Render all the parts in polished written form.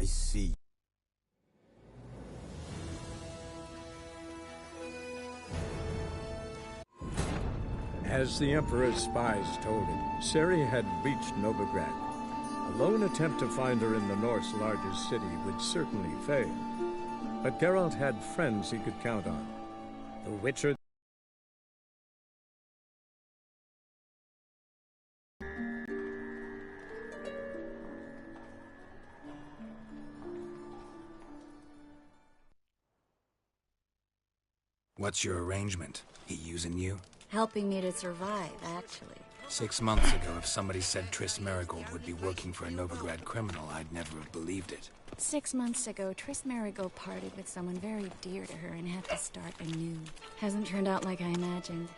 I see. As the Emperor's spies told him, Ciri had reached Novigrad. A lone attempt to find her in the North's largest city would certainly fail. But Geralt had friends he could count on. The Witcher... What's your arrangement? He using you? Helping me to survive, actually. 6 months ago, if somebody said Triss Merigold would be working for a Novigrad criminal, I'd never have believed it. 6 months ago, Triss Merigold parted with someone very dear to her and had to start anew. Hasn't turned out like I imagined.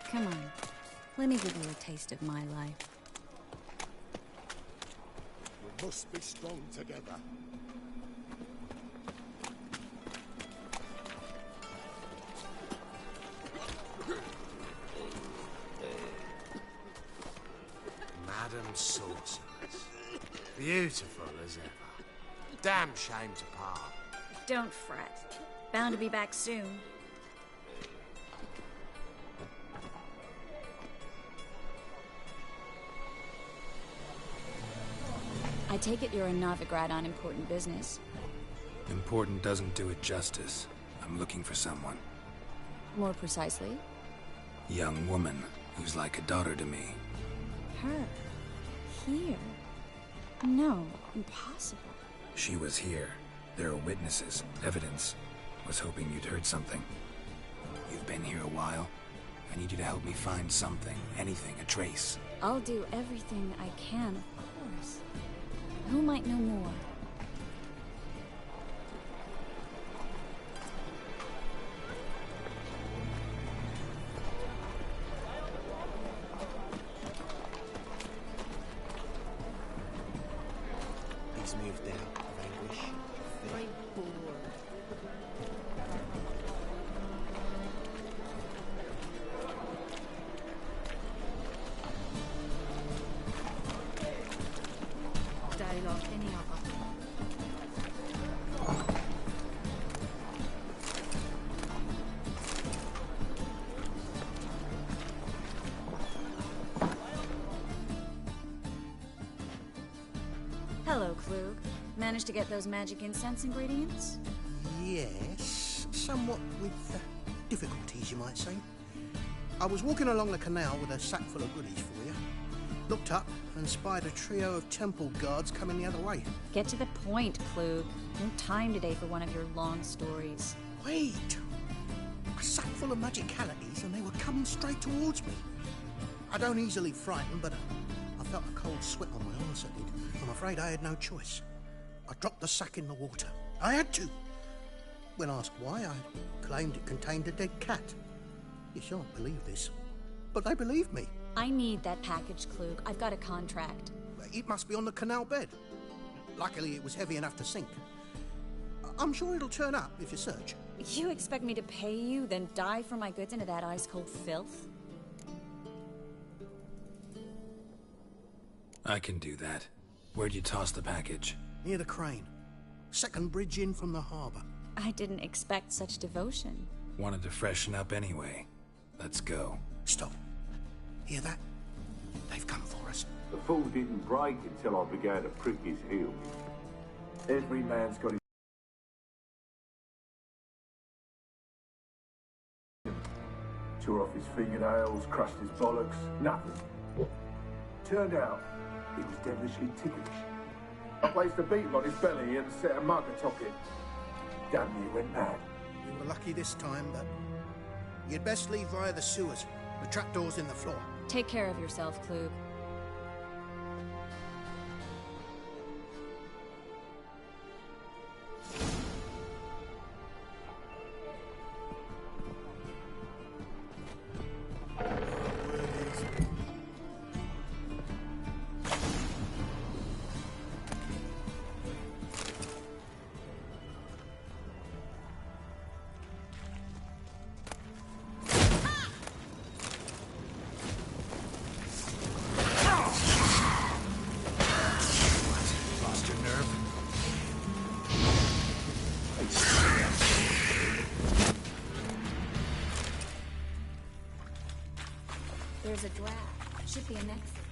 Come on, let me give you a taste of my life. We must be strong together. Madam Sorceress. Beautiful as ever. Damn shame to part. Don't fret. Bound to be back soon. I take it you're in Novigrad on important business. Important doesn't do it justice. I'm looking for someone. More precisely? Young woman who's like a daughter to me. Her? Here? No, impossible. She was here. There are witnesses, evidence. Was hoping you'd heard something. You've been here a while. I need you to help me find something, anything, a trace. I'll do everything I can, of course. Who might know more? Leaves me of doubt, of anguish, of fear. I'm bored. Dialogue any other. Hello, Klug. Managed to get those magic incense ingredients? Yes, somewhat with difficulties, you might say. I was walking along the canal with a sack full of goodies for you. Looked up and spied a trio of temple guards coming the other way. Get to the point, Klug. No time today for one of your long stories. Wait! A sack full of magicalities and they were coming straight towards me. I don't easily frighten, but I felt a cold sweat on my arse, I did. I'm afraid I had no choice. I dropped the sack in the water. I had to. When asked why, I claimed it contained a dead cat. You shan't believe this, but they believed me. I need that package, Klug. I've got a contract. It must be on the canal bed. Luckily, it was heavy enough to sink. I'm sure it'll turn up if you search. You expect me to pay you, then dive for my goods into that ice-cold filth? I can do that. Where'd you toss the package? Near the crane. Second bridge in from the harbour. I didn't expect such devotion. Wanted to freshen up anyway. Let's go. Stop. Hear that? They've come for us. The fall didn't break until I began to prick his heels. Every man's got his... Tore off his fingernails, crushed his bollocks, nothing. Turned out, he was devilishly ticklish. I placed a beetle on his belly and set a mug atop it. Damn near went mad. You were lucky this time, but you'd best leave via the sewers. The trapdoor's in the floor. Take care of yourself, Klug. there's a draft. Should be an exit.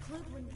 Clute wouldn't...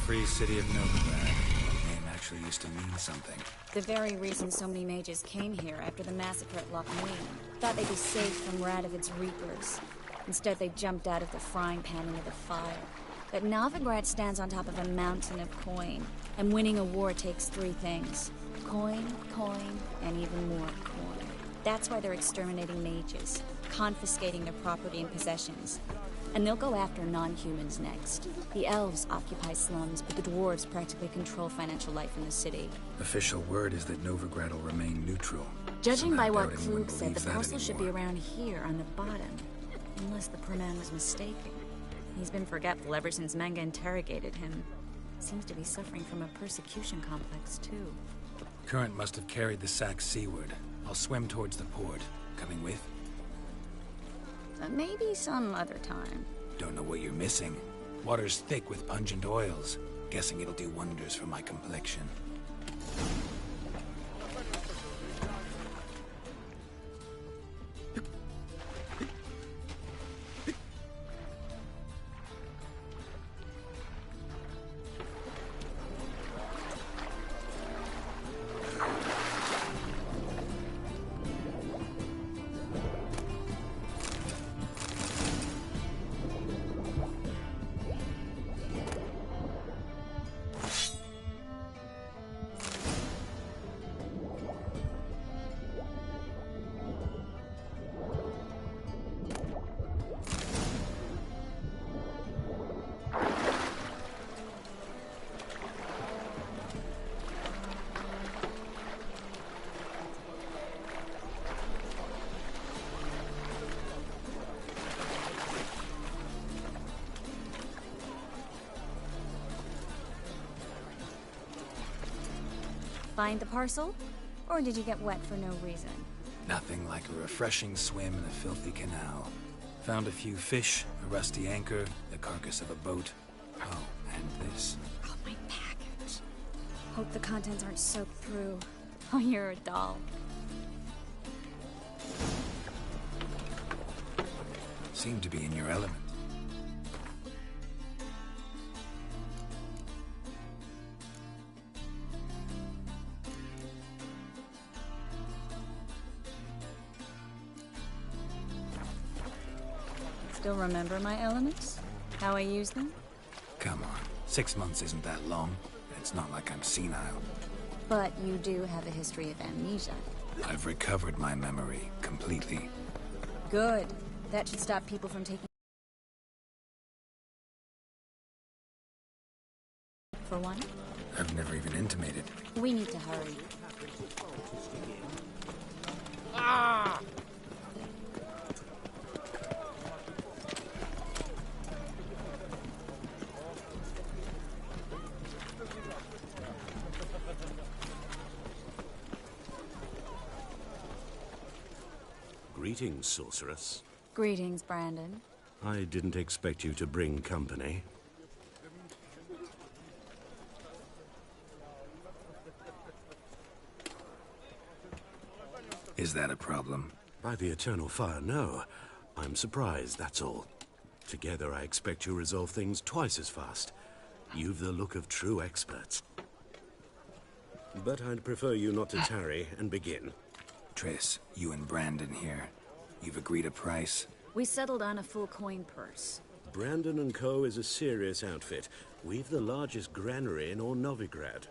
Free City of Novigrad. The name actually used to mean something. The very reason so many mages came here after the massacre at Loch Muin. Thought they'd be safe from Radovid's reapers. Instead, they jumped out of the frying pan into the fire. But Novigrad stands on top of a mountain of coin, and winning a war takes three things. Coin, coin, and even more coin. That's why they're exterminating mages, confiscating their property and possessions. And they'll go after non-humans next. The elves occupy slums, but the dwarves practically control financial life in the city. Official word is that Novigrad will remain neutral. Judging Somehow by what doubt anyone Klug said, believes the that parcel should be anymore. around here on the bottom. Unless the poor man was mistaken. He's been forgetful ever since Manga interrogated him. Seems to be suffering from a persecution complex, too. Current must have carried the sack seaward. I'll swim towards the port. Coming with? Maybe some other time. Don't know what you're missing. Water's thick with pungent oils. Guessing it'll do wonders for my complexion. Find the parcel? Or did you get wet for no reason? Nothing like a refreshing swim in a filthy canal. Found a few fish, a rusty anchor, the carcass of a boat. Oh, and this. Oh, my package. Hope the contents aren't soaked through. Oh, you're a doll. Seem to be in your element. Still remember my elements? How I use them? Come on. 6 months isn't that long. It's not like I'm senile. But you do have a history of amnesia. I've recovered my memory completely. Good. That should stop people from taking... For one? I've never even intimated. We need to hurry. Ah! Greetings, sorceress. Greetings, Brandon. I didn't expect you to bring company. Is that a problem? By the eternal fire, no. I'm surprised, that's all. Together, I expect you resolve things twice as fast. You've the look of true experts. But I'd prefer you not to tarry and begin. Triss, you and Brandon here. You've agreed a price? We settled on a full coin purse. Brandon & Co. is a serious outfit. We've the largest granary in all Novigrad.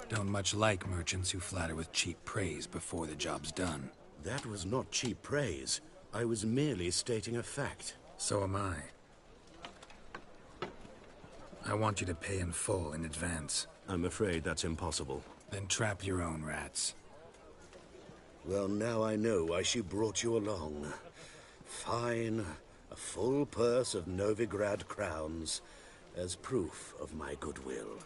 Don't much like merchants who flatter with cheap praise before the job's done. That was not cheap praise. I was merely stating a fact. So am I. I want you to pay in full in advance. I'm afraid that's impossible. Then trap your own rats. Well, now I know why she brought you along. Fine. A full purse of Novigrad crowns as proof of my goodwill.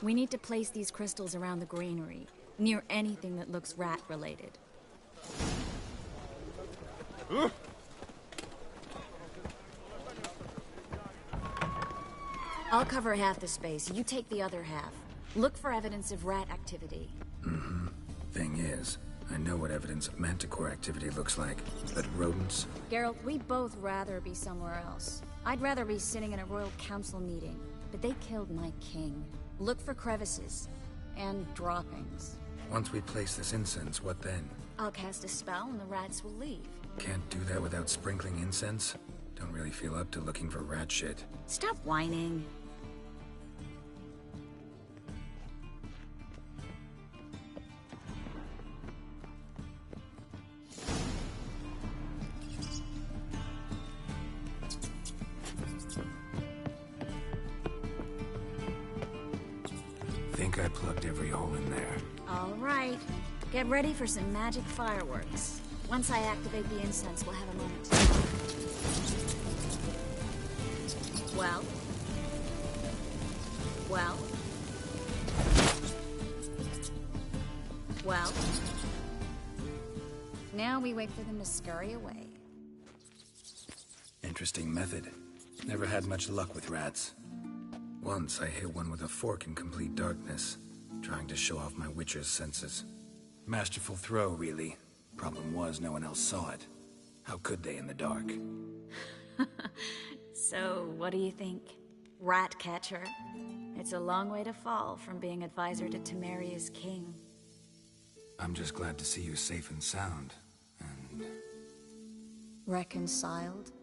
We need to place these crystals around the granary, near anything that looks rat-related. I'll cover half the space, you take the other half. Look for evidence of rat activity. Thing is, I know what evidence of manticore activity looks like, but rodents? Geralt, we'd both rather be somewhere else. I'd rather be sitting in a royal council meeting, but they killed my king. Look for crevices and droppings. Once we place this incense, what then? I'll cast a spell and the rats will leave. Can't do that without sprinkling incense? Don't really feel up to looking for rat shit. Stop whining. Think I plugged every hole in there. All right. Get ready for some magic fireworks. Once I activate the incense, we'll have a moment. Well? Well? Well? Now we wait for them to scurry away. Interesting method. Never had much luck with rats. Once I hit one with a fork in complete darkness, trying to show off my witcher's senses. Masterful throw, really. Problem was, no one else saw it. How could they in the dark? So, what do you think? Rat catcher? It's a long way to fall from being advisor to Temeria's king. I'm just glad to see you safe and sound. And... Reconciled?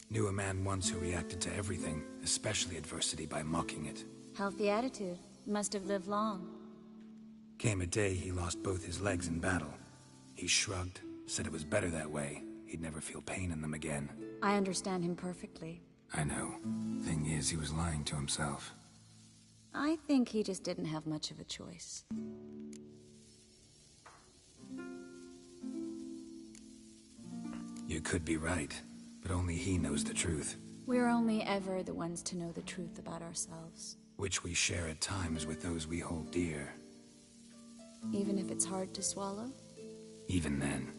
Knew a man once who reacted to everything, especially adversity, by mocking it. Healthy attitude. Must have lived long. Came a day he lost both his legs in battle. He shrugged, said it was better that way. He'd never feel pain in them again. I understand him perfectly. I know. Thing is, he was lying to himself. I think he just didn't have much of a choice. You could be right, but only he knows the truth. We're only ever the ones to know the truth about ourselves. Which we share at times with those we hold dear. Even if it's hard to swallow? Even then.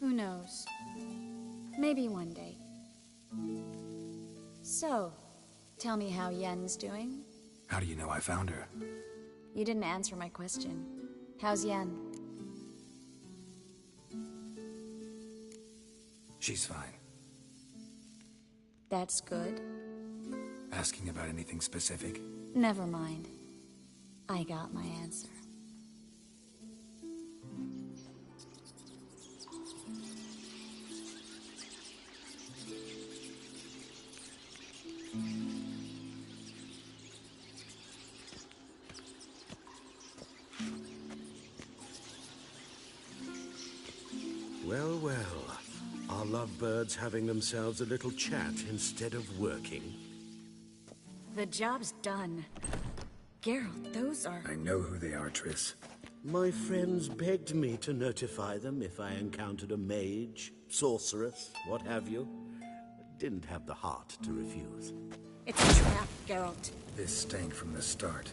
Who knows? Maybe one day. So, tell me how Yen's doing? How do you know I found her? You didn't answer my question. How's Yen? She's fine. That's good. Asking about anything specific? Never mind. I got my answer. Well, well. Are lovebirds having themselves a little chat instead of working? The job's done. Geralt, those are... I know who they are, Triss. My friends begged me to notify them if I encountered a mage, sorceress, what have you. Didn't have the heart to refuse. It's a trap, Geralt. This stank from the start.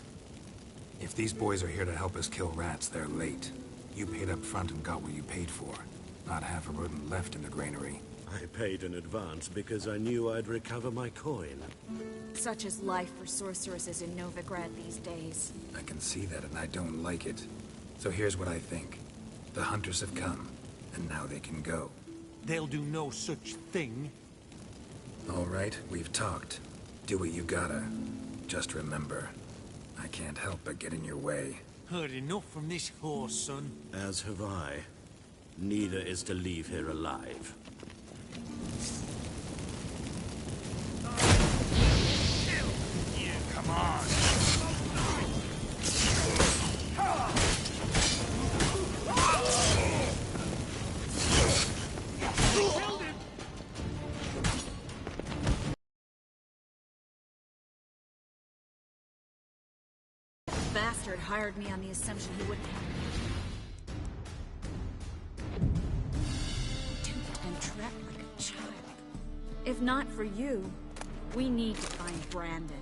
If these boys are here to help us kill rats, they're late. You paid up front and got what you paid for. Not half a rodent left in the granary. I paid in advance because I knew I'd recover my coin. Such is life for sorceresses in Novigrad these days. I can see that, and I don't like it. So here's what I think. The hunters have come, and now they can go. They'll do no such thing. All right, we've talked. Do what you gotta. Just remember, I can't help but get in your way. Heard enough from this horse, son. As have I. Neither is to leave here alive. Come on. bastard hired me on the assumption he wouldn't have me. Duped and trapped like a child. If not for you, we need to find Brandon.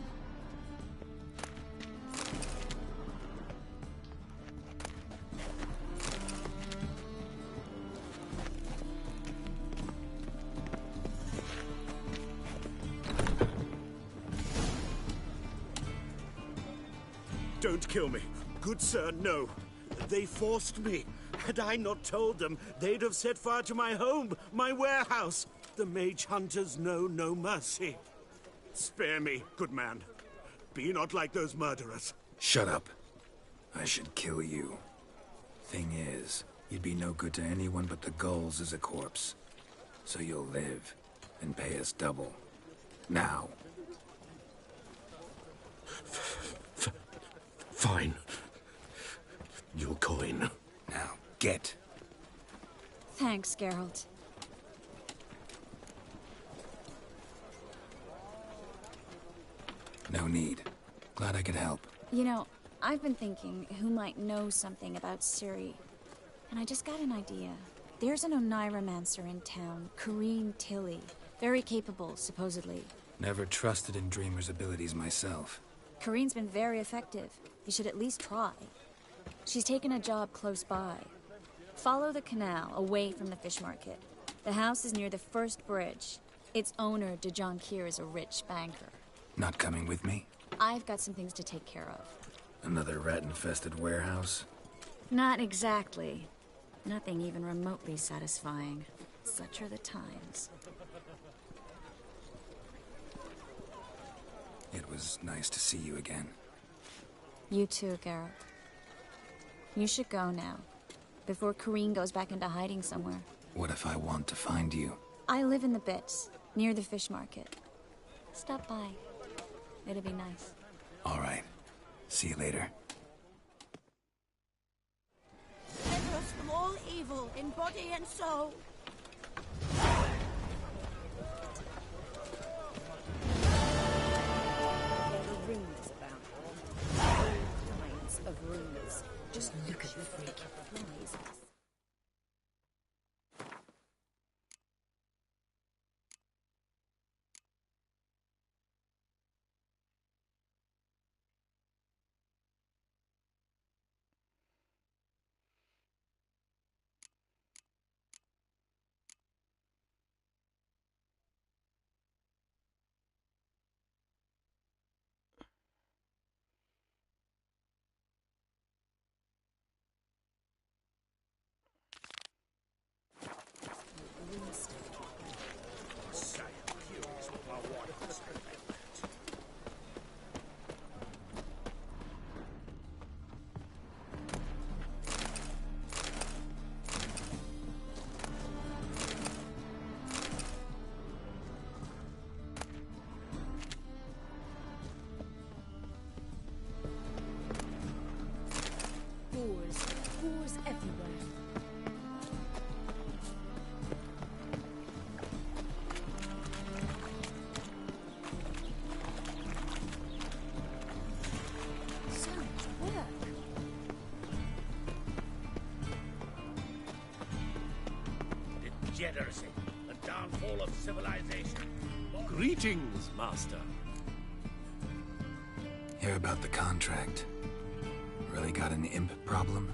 Don't kill me. Good sir, no. They forced me. Had I not told them, they'd have set fire to my home, my warehouse. The mage hunters know no mercy. Spare me, good man. Be not like those murderers. Shut up. I should kill you. Thing is, you'd be no good to anyone but the gulls as a corpse. So you'll live, and pay us double. Now. Fine. Your coin. Now, get. Thanks, Geralt. No need. Glad I could help. You know, I've been thinking who might know something about Ciri. And I just got an idea. There's an Oneiromancer in town, Corrine Tilly. Very capable, supposedly. Never trusted in Dreamer's abilities myself. Corrine's been very effective. You should at least try. She's taken a job close by. Follow the canal, away from the fish market. The house is near the first bridge. Its owner, de Jonquier, is a rich banker. Not coming with me? I've got some things to take care of. Another rat-infested warehouse? Not exactly. Nothing even remotely satisfying. Such are the times. It was nice to see you again. You too, Geralt. You should go now, before Corrine goes back into hiding somewhere. What if I want to find you? I live in the Bits, near the fish market. Stop by. It'll be nice. All right. See you later. Deliver us from all evil in body and soul. Runes about all kinds of runes. Just look at the freak. Flies. Boars everywhere. So much work. Degeneracy, the downfall of civilization. Greetings, Master. Hear about the contract. Really got an imp problem?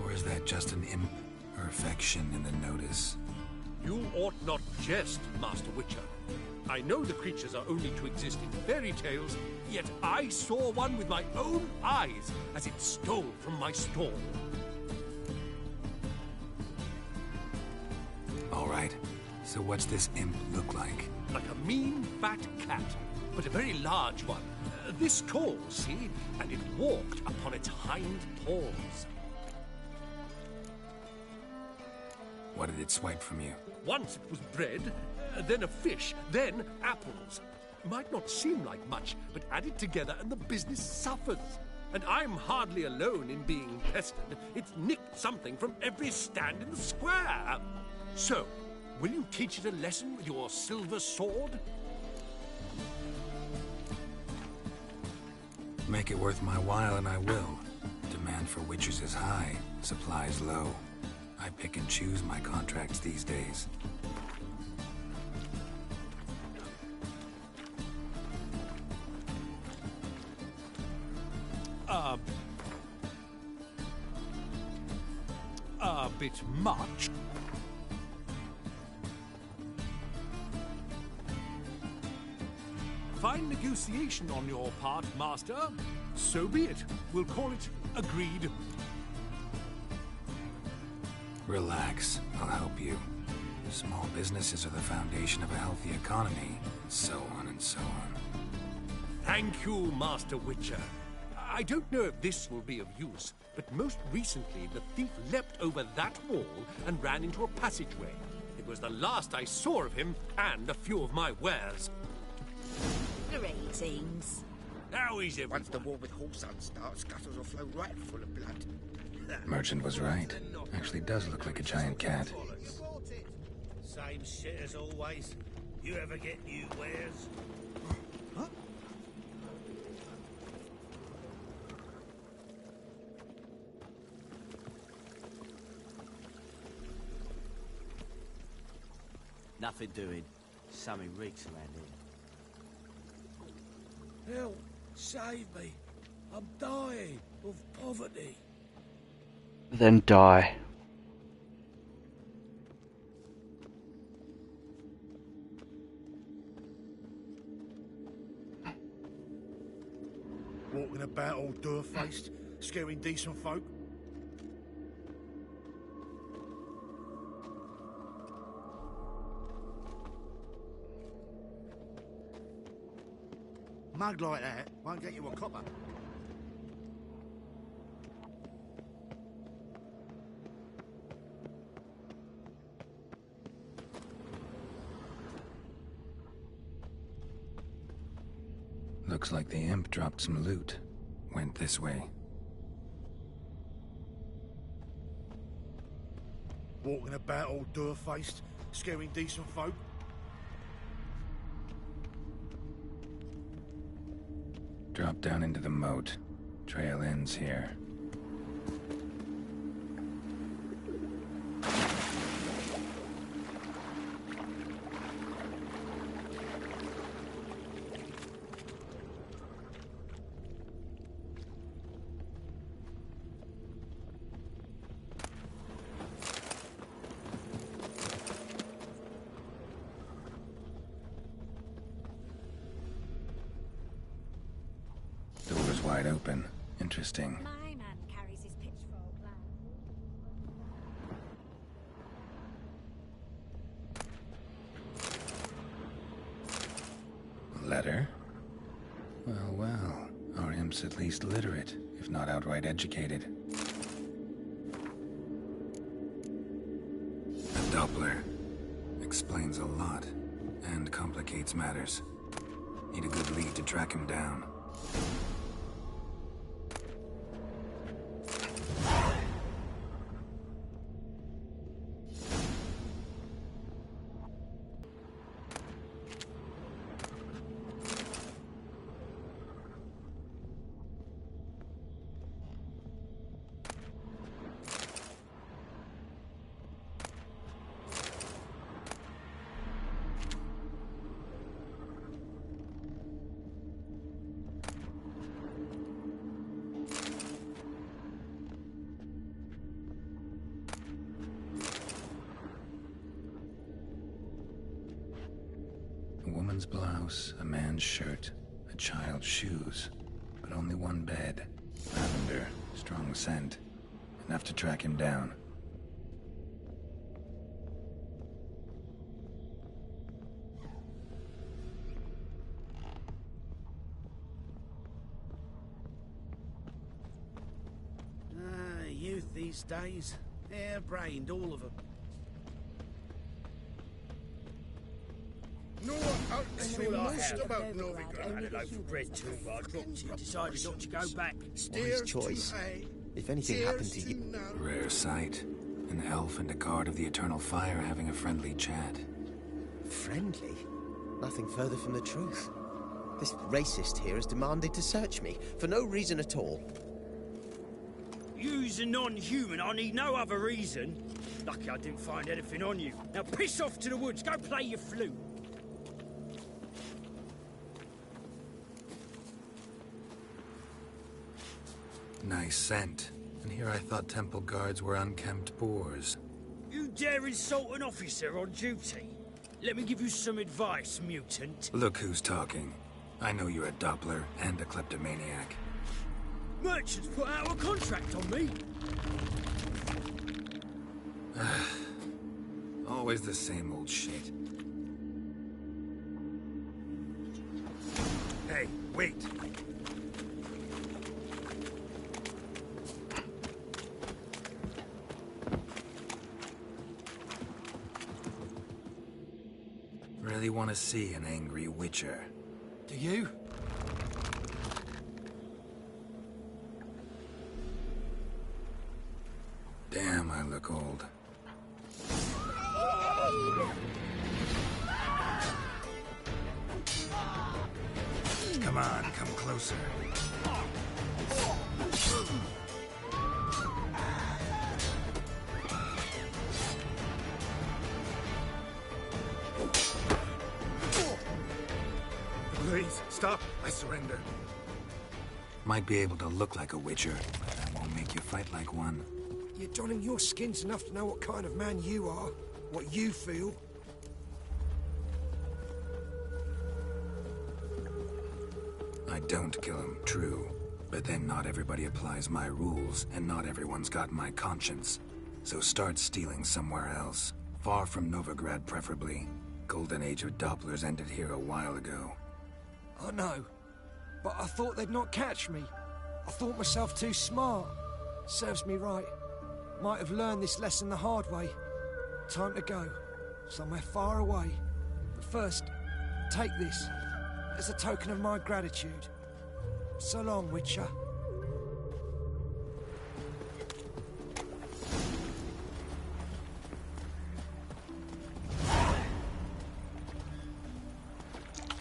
Or is that just an imp or affection in the notice? You ought not jest, Master Witcher. I know the creatures are only to exist in fairy tales, yet I saw one with my own eyes as it stole from my stall. All right. So what's this imp look like? Like a mean, fat cat, but a very large one. This tall, see? And it walked upon its hind paws. What did it swipe from you? Once it was bread, then a fish, then apples. Might not seem like much, but added together and the business suffers. And I'm hardly alone in being pestered. It's nicked something from every stand in the square. So, will you teach it a lesson with your silver sword? Make it worth my while and I will. Demand for witches is high, supplies low. I pick and choose my contracts these days. A bit much. Fine negotiation on your part, Master. So be it. We'll call it agreed. Relax, I'll help you. Small businesses are the foundation of a healthy economy, and so on and so on. Thank you, Master Witcher. I don't know if this will be of use, but most recently the thief leapt over that wall and ran into a passageway. It was the last I saw of him and a few of my wares. Greetings. How is it? Once the war with Horsan starts, gutters will flow right full of blood. Merchant was right. Actually does look like a giant cat. Same shit as always. You ever get new wares? Huh? Nothing doing. Something reeks around here. Help! Save me! I'm dying of poverty. Then die. Walking about all door-faced, scaring decent folk. Mug like that won't get you a copper. Looks like the imp dropped some loot. Went this way. Walking about all door-faced, scaring decent folk. Drop down into the moat. Trail ends here. Door's wide open. Interesting. My man carries his pitchfork loud. Letter? Well, well. Our imp's at least literate, if not outright educated. A Doppler. Explains a lot, and complicates matters. Need a good lead to track him down. A woman's blouse, a man's shirt, a child's shoes, but only one bed. Lavender, strong scent. Enough to track him down. Youth these days. Hair-brained, all of them. No, Most about Novigrad. Had a loaf of bread too, but I dropped it. Decided not to go back. Wise choice. If anything happened to you... Rare sight. An elf and a guard of the Eternal Fire having a friendly chat. Friendly? Nothing further from the truth. This racist here has demanded to search me, for no reason at all. You's a non-human, I need no other reason. Lucky I didn't find anything on you. Now piss off to the woods, go play your flute. Nice scent. And here I thought temple guards were unkempt boors. You dare insult an officer on duty? Let me give you some advice, mutant. Look who's talking. I know you're a Doppler and a kleptomaniac. Merchants put out a contract on me. Always the same old shit. Hey, wait! Really want to see an angry witcher. Do you? Damn, I look old. Come on, come closer. Please, stop. I surrender. Might be able to look like a witcher, but that won't make you fight like one. You're donning your skins enough to know what kind of man you are, what you feel. I don't kill him, true. But then not everybody applies my rules, and not everyone's got my conscience. So start stealing somewhere else. Far from Novigrad, preferably. Golden age of Dopplers ended here a while ago. I know, but I thought they'd not catch me. I thought myself too smart. Serves me right. Might have learned this lesson the hard way. Time to go. Somewhere far away. But first, take this. As a token of my gratitude. So long, Witcher.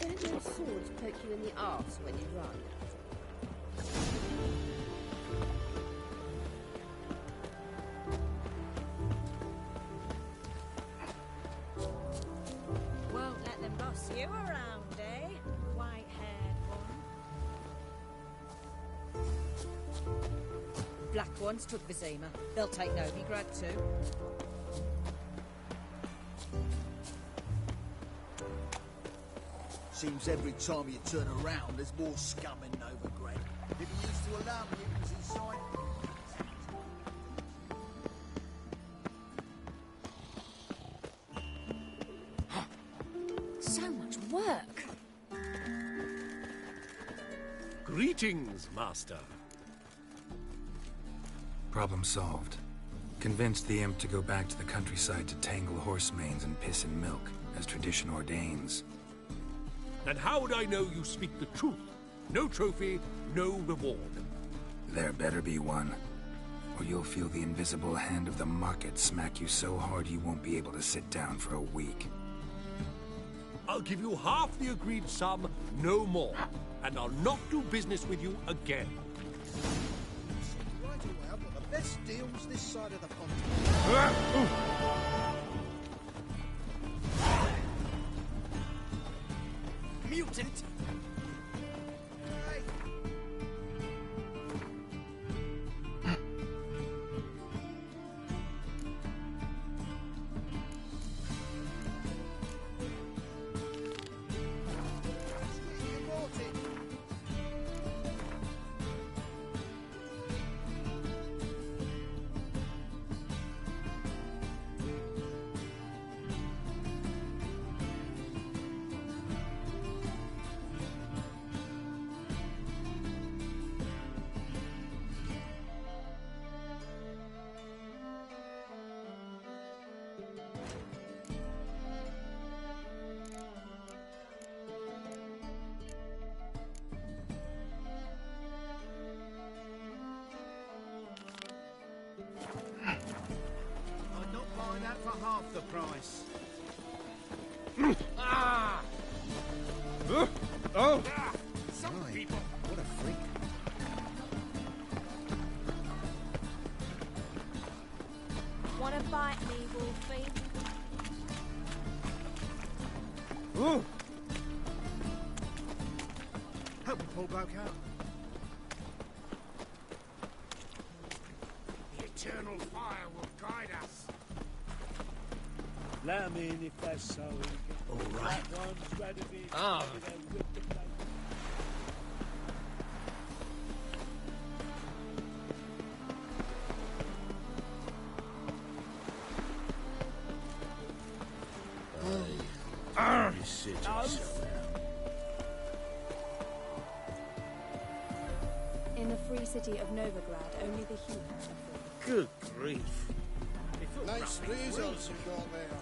Don't those swords poke you in the arse when you run? Won't let them boss you around, eh? White-haired one. Black ones took Vizima. They'll take Novigrad too. Seems every time you turn around, there's more scum in Novigrad. Didn't used to allow mutants inside. So much work. Greetings, Master. Problem solved. Convinced the imp to go back to the countryside to tangle horse manes and piss in milk, as tradition ordains. And how would I know you speak the truth? No trophy, no reward. There better be one. Or you'll feel the invisible hand of the market smack you so hard you won't be able to sit down for a week. I'll give you half the agreed sum, no more. And I'll not do business with you again. Right away, I've got the best deals this side of the continent. Mutant! I'm not buying that for half the price. Ah! Oh! Some My, people. what a freak. Wanna bite me, Wolfie? Ooh! Help me pull bloke out. The eternal fire will guide us. Let 'em in if they're so eager. All right. That one's ready to be. Ah. With the place. You sit yourself down. In the free city of Novigrad, only the humans are free. Good grief. Nice results you got there.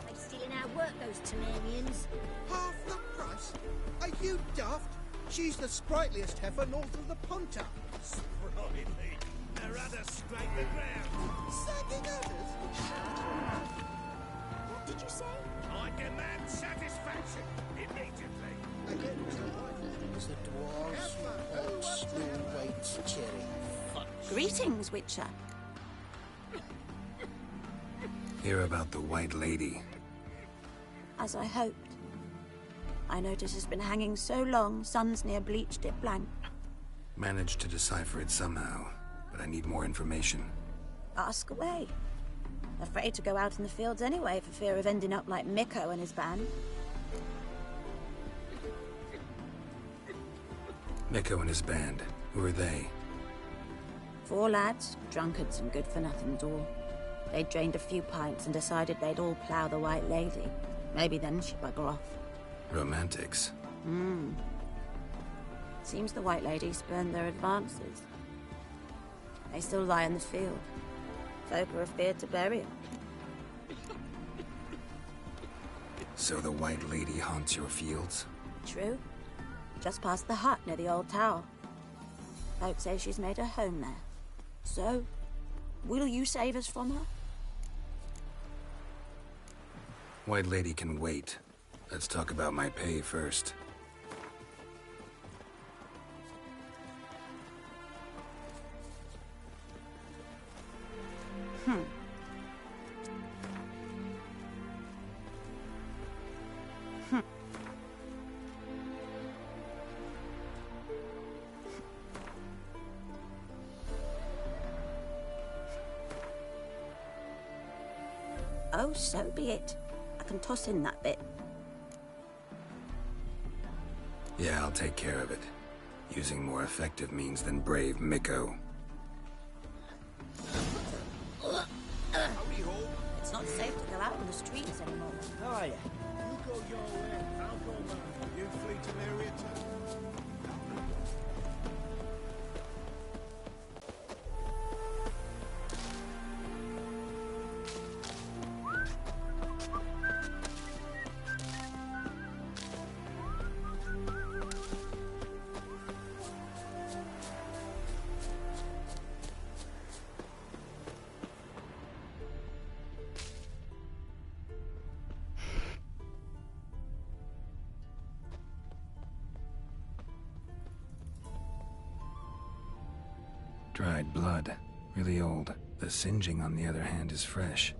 They stealing our work, those Temerians. Half the price? Are you daft? She's the sprightliest heifer north of the Pontar. Sprightly. Her udder scrape the ground. Sagging udders? What did you say? I demand satisfaction immediately. Again, it's the dwarves, small weights, cherry. Greetings, Witcher. Hear about the White Lady. As I hoped. I notice it's been hanging so long, Sun's near bleached it blank. Managed to decipher it somehow, but I need more information. Ask away. Afraid to go out in the fields anyway for fear of ending up like Mikko and his band. Mikko and his band. Who are they? 4 lads, drunkards and good-for-nothings all. They'd drained a few pints and decided they'd all plough the White Lady. Maybe then she'd bugger off. Romantics. Seems the White Lady spurned their advances. They still lie in the field. Folk are afeard to bury them. So the White Lady haunts your fields? True. Just past the hut near the old tower. Folk say she's made her home there. So, will you save us from her? White Lady can wait. Let's talk about my pay first. Oh, so be it. I can toss in that bit. Yeah, I'll take care of it. Using more effective means than brave Mikko. It's not safe to go out on the streets anymore. How are you? You go your way, I'll go mine. You flee to Maria too. Dried blood. Really old. The singeing, on the other hand, is fresh.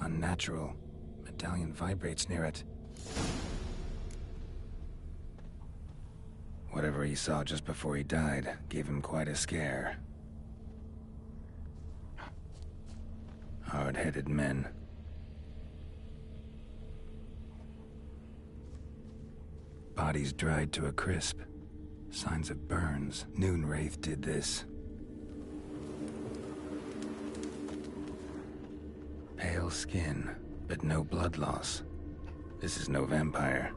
Unnatural. Medallion vibrates near it. Whatever he saw just before he died gave him quite a scare. Hard-headed men. Bodies dried to a crisp. Signs of burns. Noonwraith did this. Pale skin, but no blood loss. This is no vampire.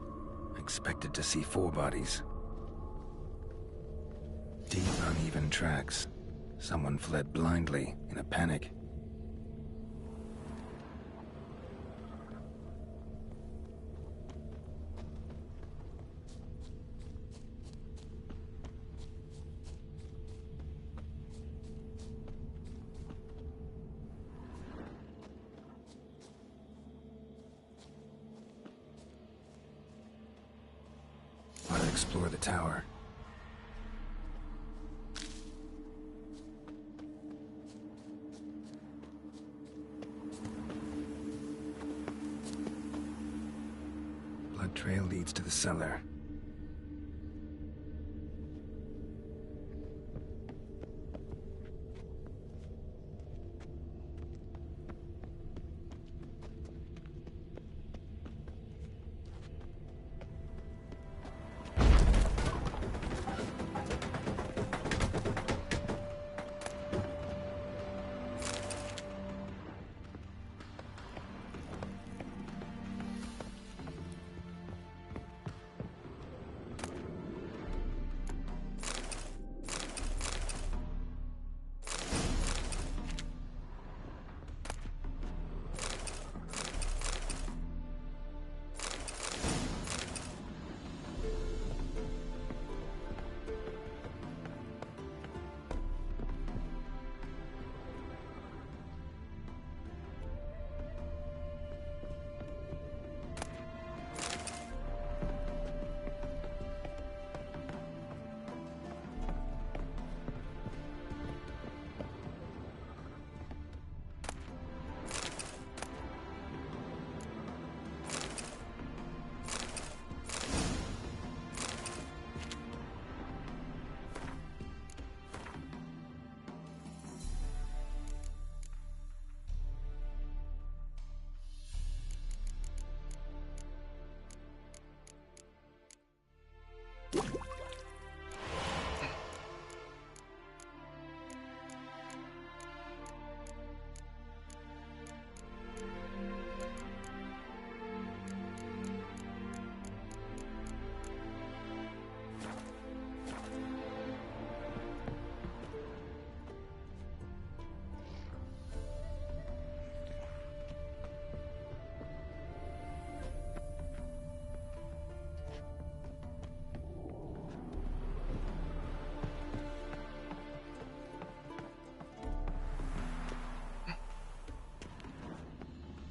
I expected to see 4 bodies. Deep, uneven tracks. Someone fled blindly, in a panic. I'll explore the tower. Blood trail leads to the cellar.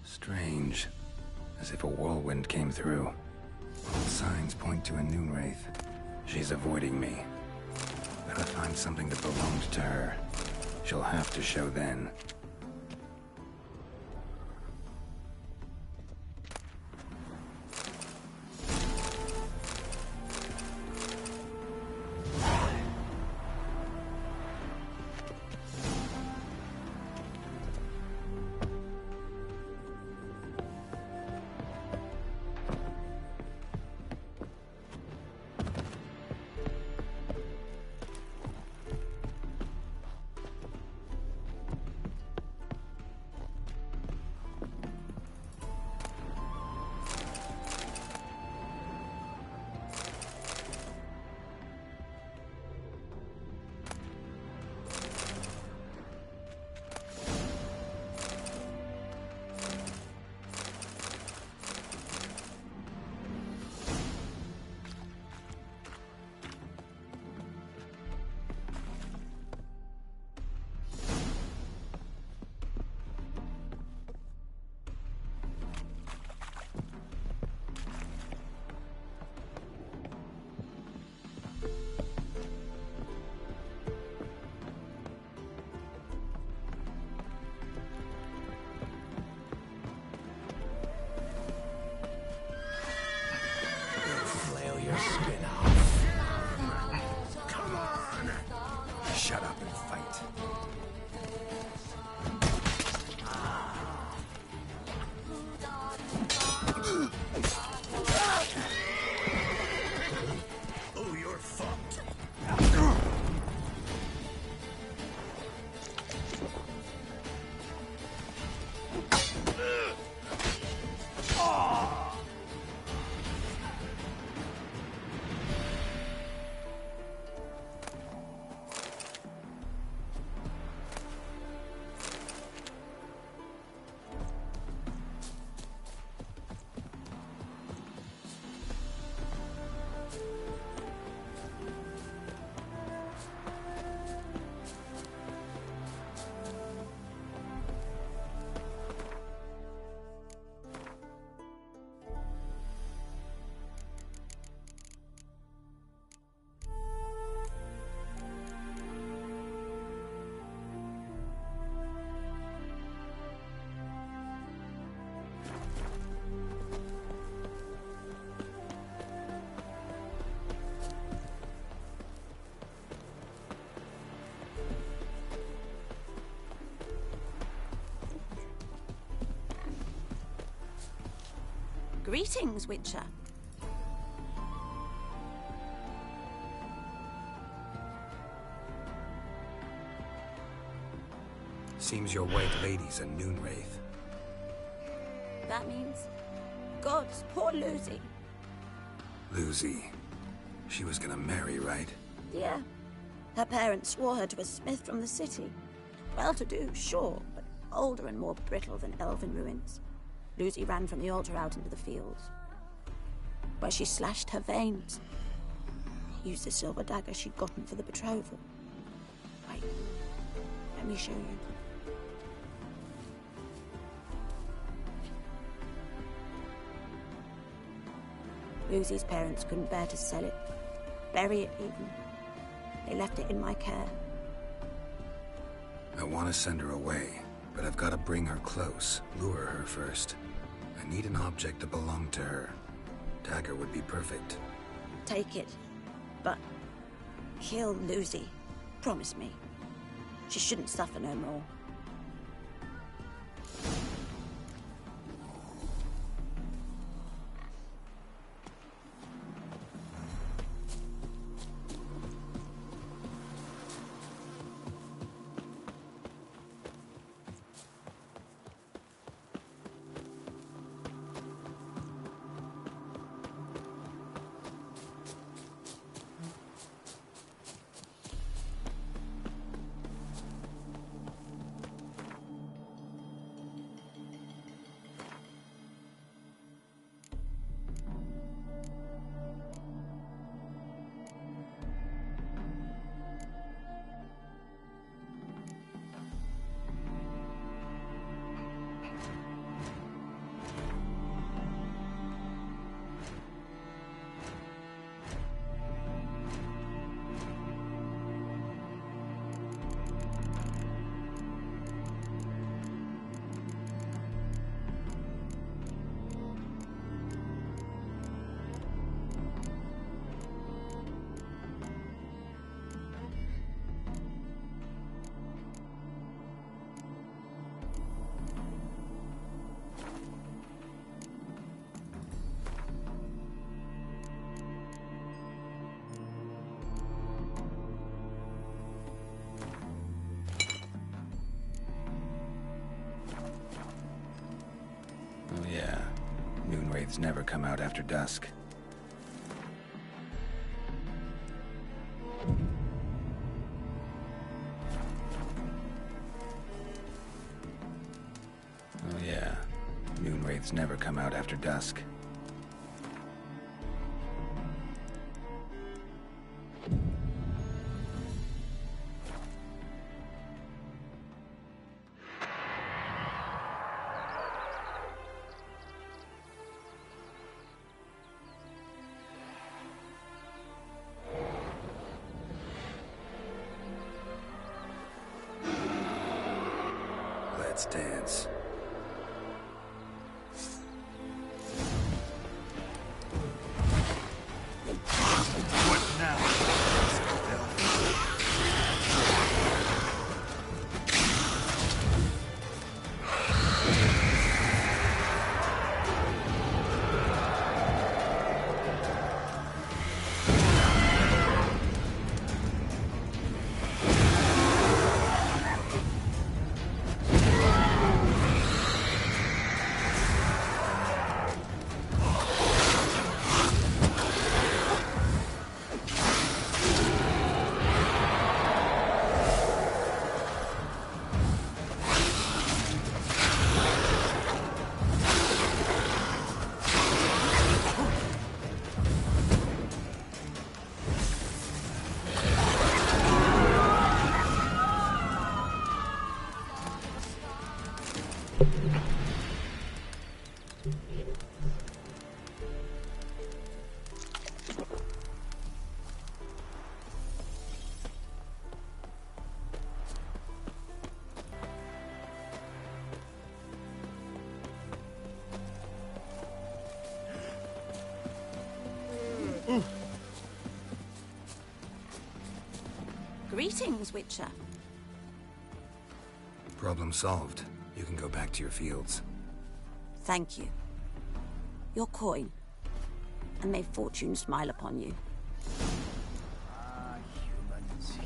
Strange. As if a whirlwind came through. All signs point to a Noonwraith. She's avoiding me. Better find something that belonged to her. She'll have to show then. Greetings, Witcher. Seems your white lady's a Noonwraith. That means... Gods, poor Lucy. Lucy. She was gonna marry, right? Yeah. Her parents swore her to a smith from the city. Well-to-do, sure, but older and more brittle than elven ruins. Lucy ran from the altar out into the fields, where she slashed her veins. Used the silver dagger she'd gotten for the betrothal. Wait, let me show you. Lucy's parents couldn't bear to sell it, bury it even. They left it in my care. I want to send her away, but I've got to bring her close, lure her first. I need an object to belong to her. Dagger would be perfect. Take it, but kill Lucy. Promise me. She shouldn't suffer no more. Oh yeah, Noonwraiths never come out after dusk. Oh yeah, Noonwraiths never come out after dusk. Let's dance. What now? Greetings, Witcher. Problem solved. You can go back to your fields. Thank you. Your coin. And may fortune smile upon you. Humans.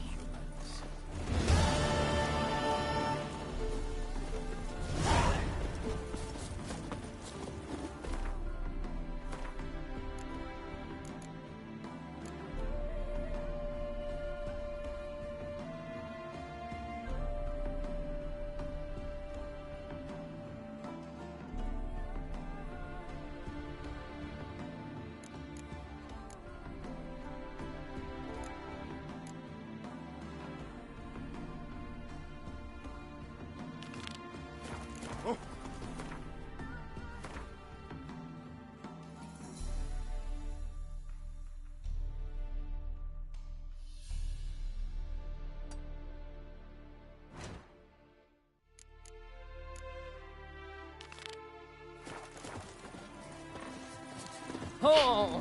Oh!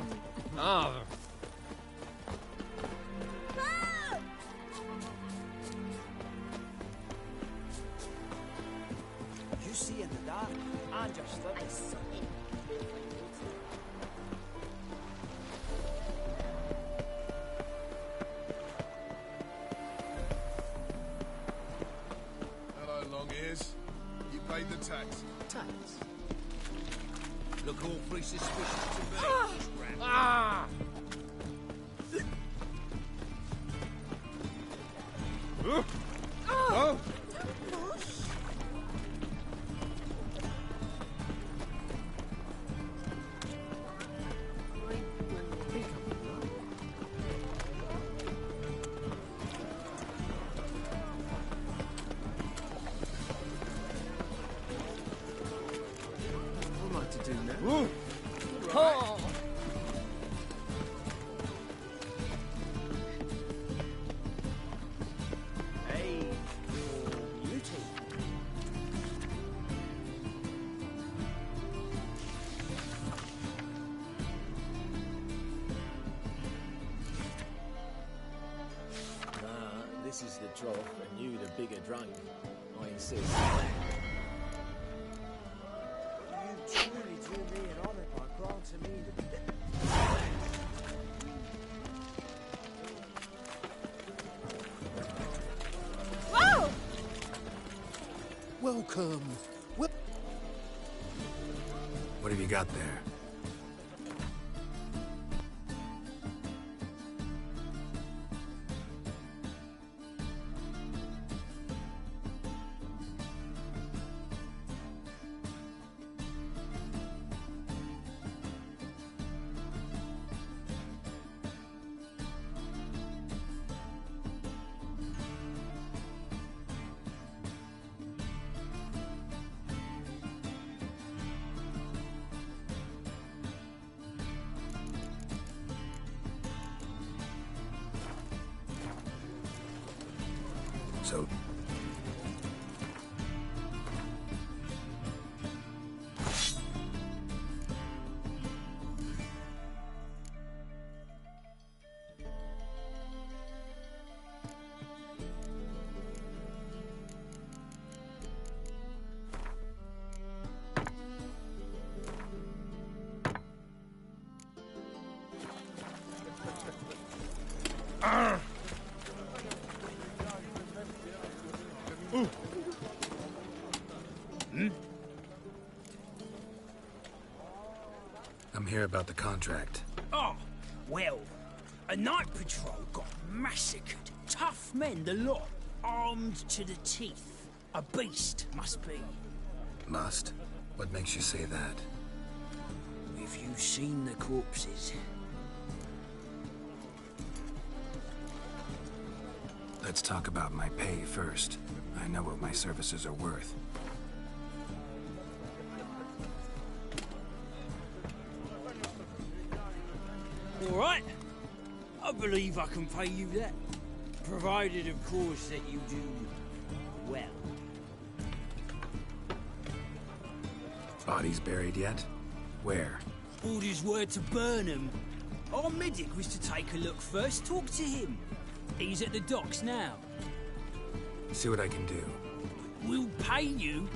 Ah! You see in the dark, I just thought I saw it. Hello, long ears. You paid the tax. Tax? Look awfully suspicious to me. Ah! Oh! What am I to do now? Ooh. Oh. Hey, your beauty. This is the trough, and you the bigger drunk. I insist. You truly do me an honor by granting me the... Whoa! Welcome. Well, What have you got there? So, I'm here about the contract. Oh, well, a night patrol got massacred. Tough men, the lot, armed to the teeth. A beast, must be. Must? What makes you say that? If you've seen the corpses. Let's talk about my pay first. I know what my services are worth. All right. I believe I can pay you that. Provided, of course, that you do well. Bodies buried yet? Where? Orders were to burn him. Our medic was to take a look first, talk to him. He's at the docks now. See what I can do. We'll pay you,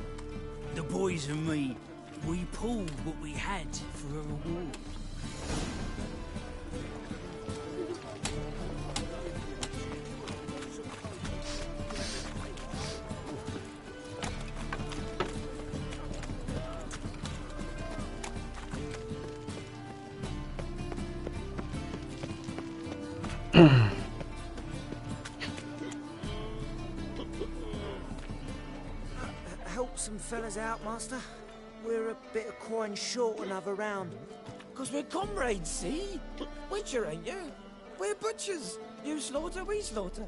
the boys and me, We pulled what we had for a reward. Help some fellas out, Master. We're a bit of coin short another round. 'Cause we're comrades, see? Witcher, ain't you? We're butchers. You slaughter, we slaughter.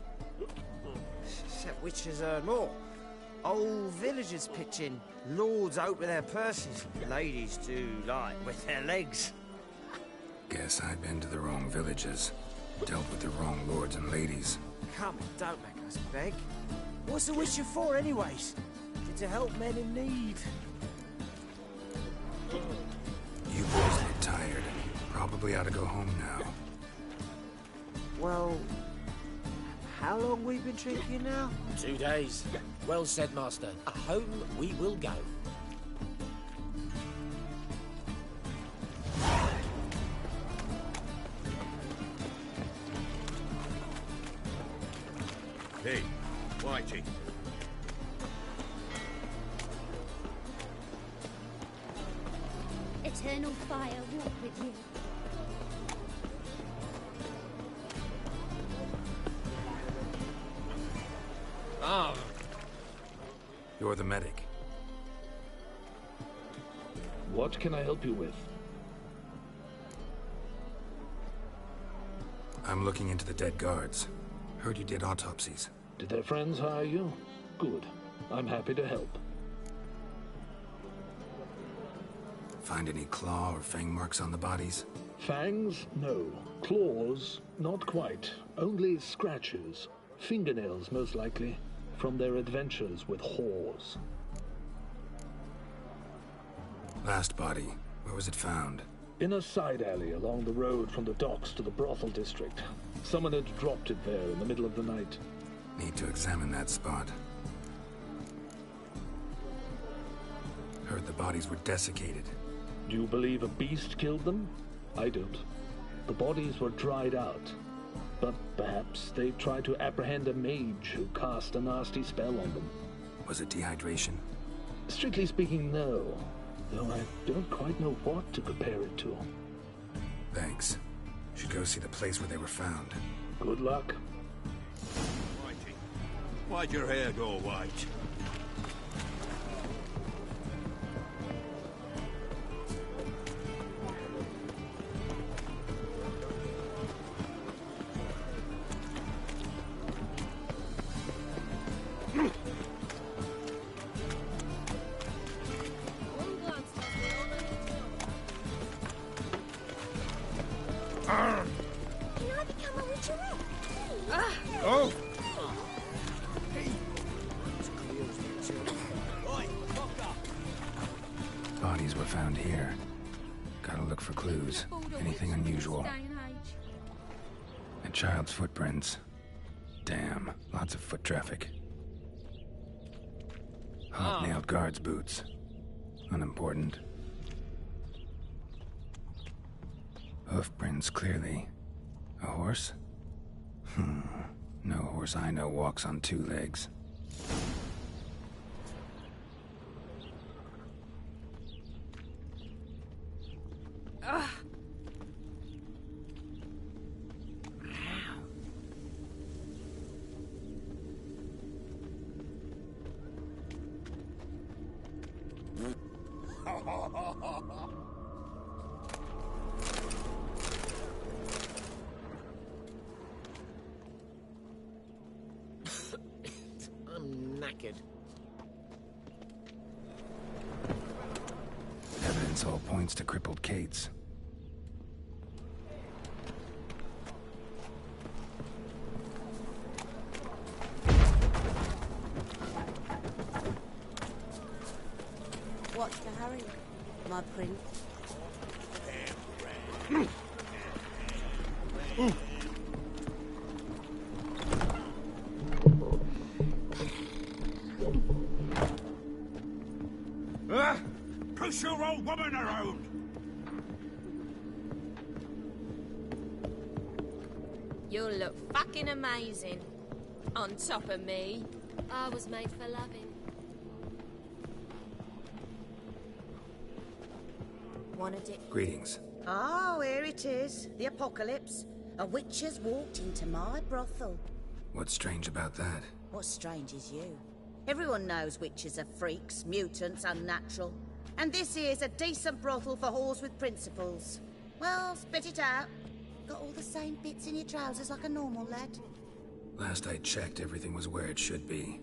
Except witchers earn more. Old villagers pitch in. Lords out with their purses. Ladies do like with their legs. Guess I've been to the wrong villages. Dealt with the wrong lords and ladies. Come on, don't make us beg. What's a witcher for, anyways? To help men in need. You boys look tired. Probably ought to go home now. Well, how long we been drinking now? 2 days. Well said, Master. Home we will go. Hey, Whitey. Eternal fire walk with you. Ah. You're the medic. What can I help you with? I'm looking into the dead guards. Heard you did autopsies. Did their friends hire you? Good. I'm happy to help. Find any claw or fang marks on the bodies? Fangs? No. Claws? Not quite. Only scratches. Fingernails, most likely. From their adventures with whores. Last body. Where was it found? In a side alley along the road from the docks to the brothel district. Someone had dropped it there in the middle of the night. Need to examine that spot. Heard the bodies were desiccated. Do you believe a beast killed them? I don't. The bodies were dried out. But perhaps they tried to apprehend a mage who cast a nasty spell on them. Was it dehydration? Strictly speaking, no. Though I don't quite know what to compare it to. Thanks. Should go see the place where they were found. Good luck. Whitey, why'd your hair go white? Oh! Bodies were found here. Gotta look for clues. Anything unusual. A child's footprints. Damn, lots of foot traffic. Nailed guards' boots. Unimportant. Hoof prints, clearly. A horse? No horse I know walks on 2 legs. I'm knackered. Evidence all points to crippled Kate's. What's the hurry, my prince? Push your old woman around! You'll look fucking amazing. On top of me. I was made for loving. Wanted it. Greetings. Oh, here it is. The apocalypse. A witch has walked into my brothel. What's strange about that? What's strange is you. Everyone knows witches are freaks, mutants, unnatural. And this here's a decent brothel for whores with principles. Well, spit it out. Got all the same bits in your trousers like a normal lad. Last I checked, everything was where it should be.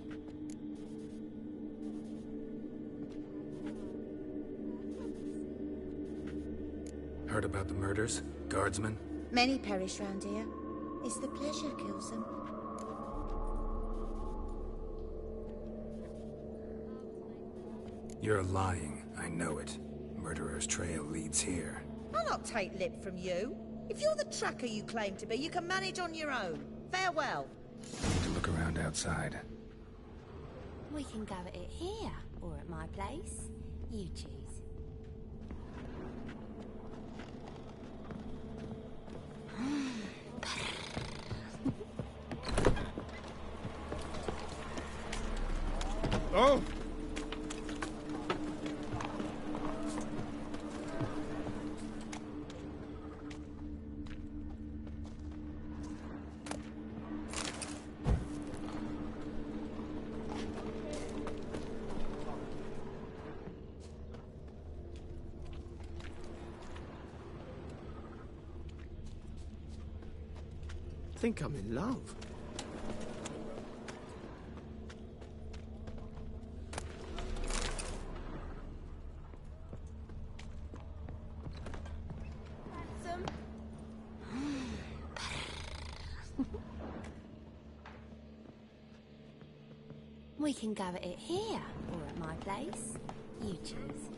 Heard about the murders? Guardsmen? Many perish round here. It's the pleasure kills them. You're lying. I know it. Murderer's trail leads here. I'll not take lip from you. If you're the tracker you claim to be, you can manage on your own. Farewell. Need to look around outside. We can go at it here, or at my place. You choose. Oh! I think I'm in love. We can go at it here, or at my place. You choose.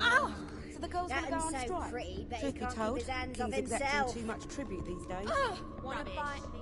Oh! So the girl's That gonna go on so strike? pretty, but he Truth be can't told, keep his hands King's off exacting himself. too much tribute these days. Oh, Wanna rubbish. bite me?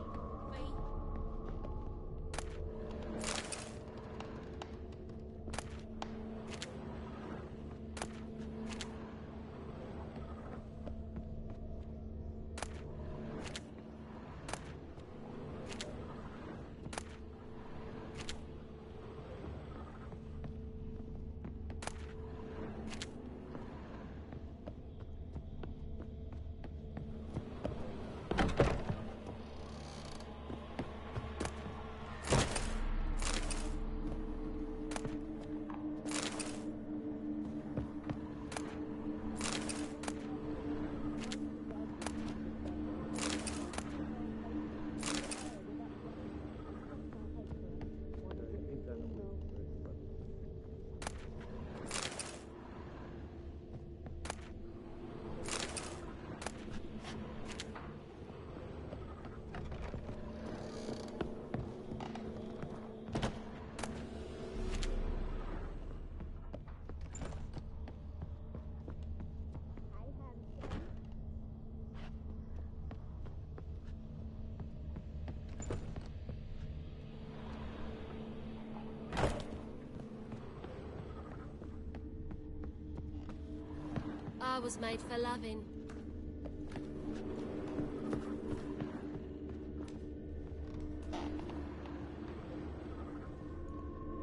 I was made for loving.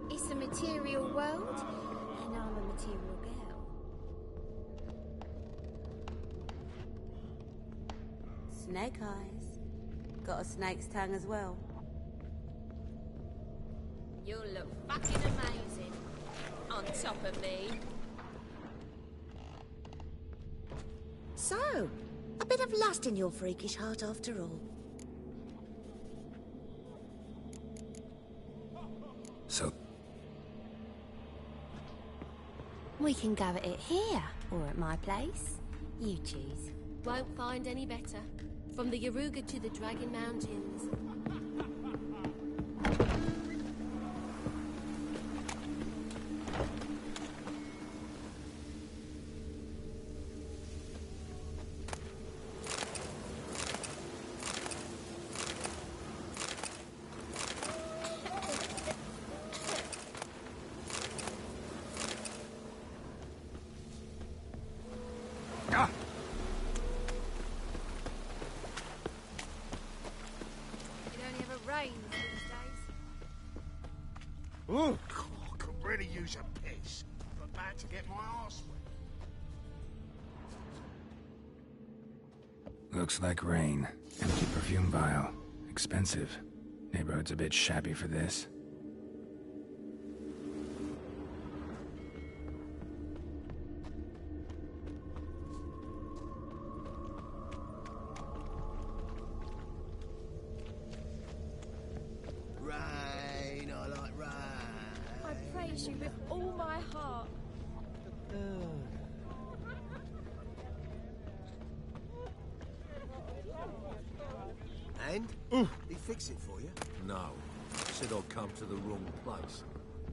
It's a material world, And I'm a material girl. Snake eyes. Got a snake's tongue as well. you'll look fucking amazing. On top of me. So, a bit of lust in your freakish heart after all. So, We can go at it here, or at my place. You choose. Won't find any better. From the Yaruga to the Dragon Mountains. rains these days. Oh, I could really use a piss. I'm about to get my arse wet. Looks like rain. Empty perfume vial. Expensive. Neighborhood's a bit shabby for this. Rain, I like rain. I praise you with all my heart. And? He fixed it for you? No. Said I'd come to the wrong place.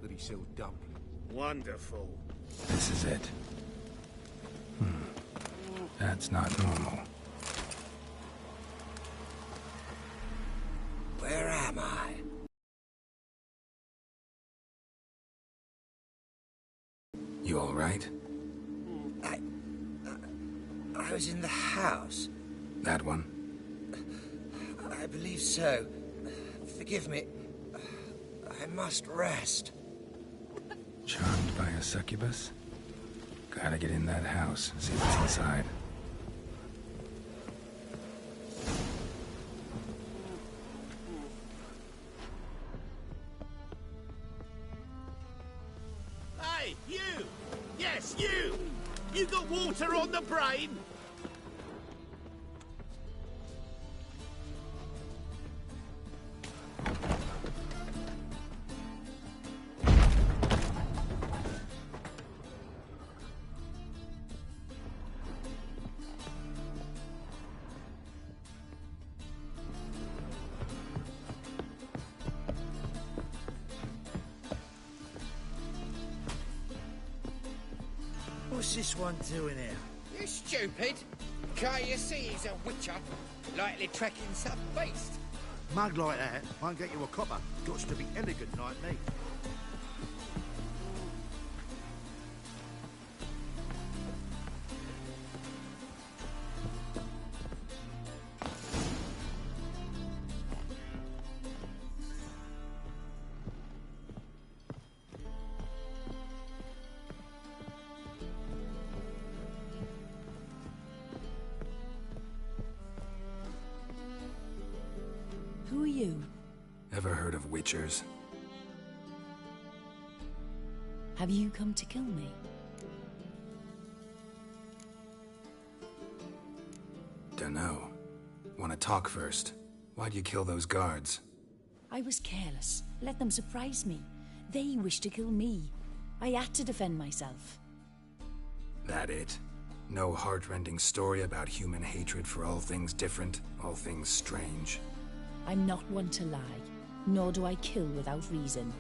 That he sold dumplings. Wonderful. This is it. That's not normal. Where am I? You all right? I was in the house. That one? I believe so. Forgive me. I must rest. Charmed by a succubus? Gotta get in that house, see what's inside. Hey, you! Yes, you! You got water on the brain? What's this one doing here? You stupid! Can't you see he's a witcher? Likely tracking some beast. Mug like that won't get you a copper. Gots to be elegant like me. Who are you? Ever heard of witchers? Have you come to kill me? Dunno. Wanna talk first? Why'd you kill those guards? I was careless. Let them surprise me. They wished to kill me. I had to defend myself. That it? No heart-rending story about human hatred for all things different, all things strange? I'm not one to lie, nor do I kill without reason.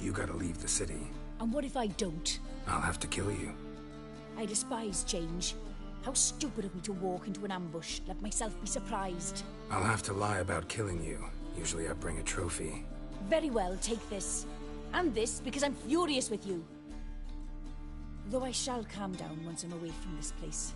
You gotta leave the city. And what if I don't? I'll have to kill you. I despise change. How stupid of me to walk into an ambush, let myself be surprised. I'll have to lie about killing you. Usually I bring a trophy. Very well, take this. And this, because I'm furious with you. Though I shall calm down once I'm away from this place.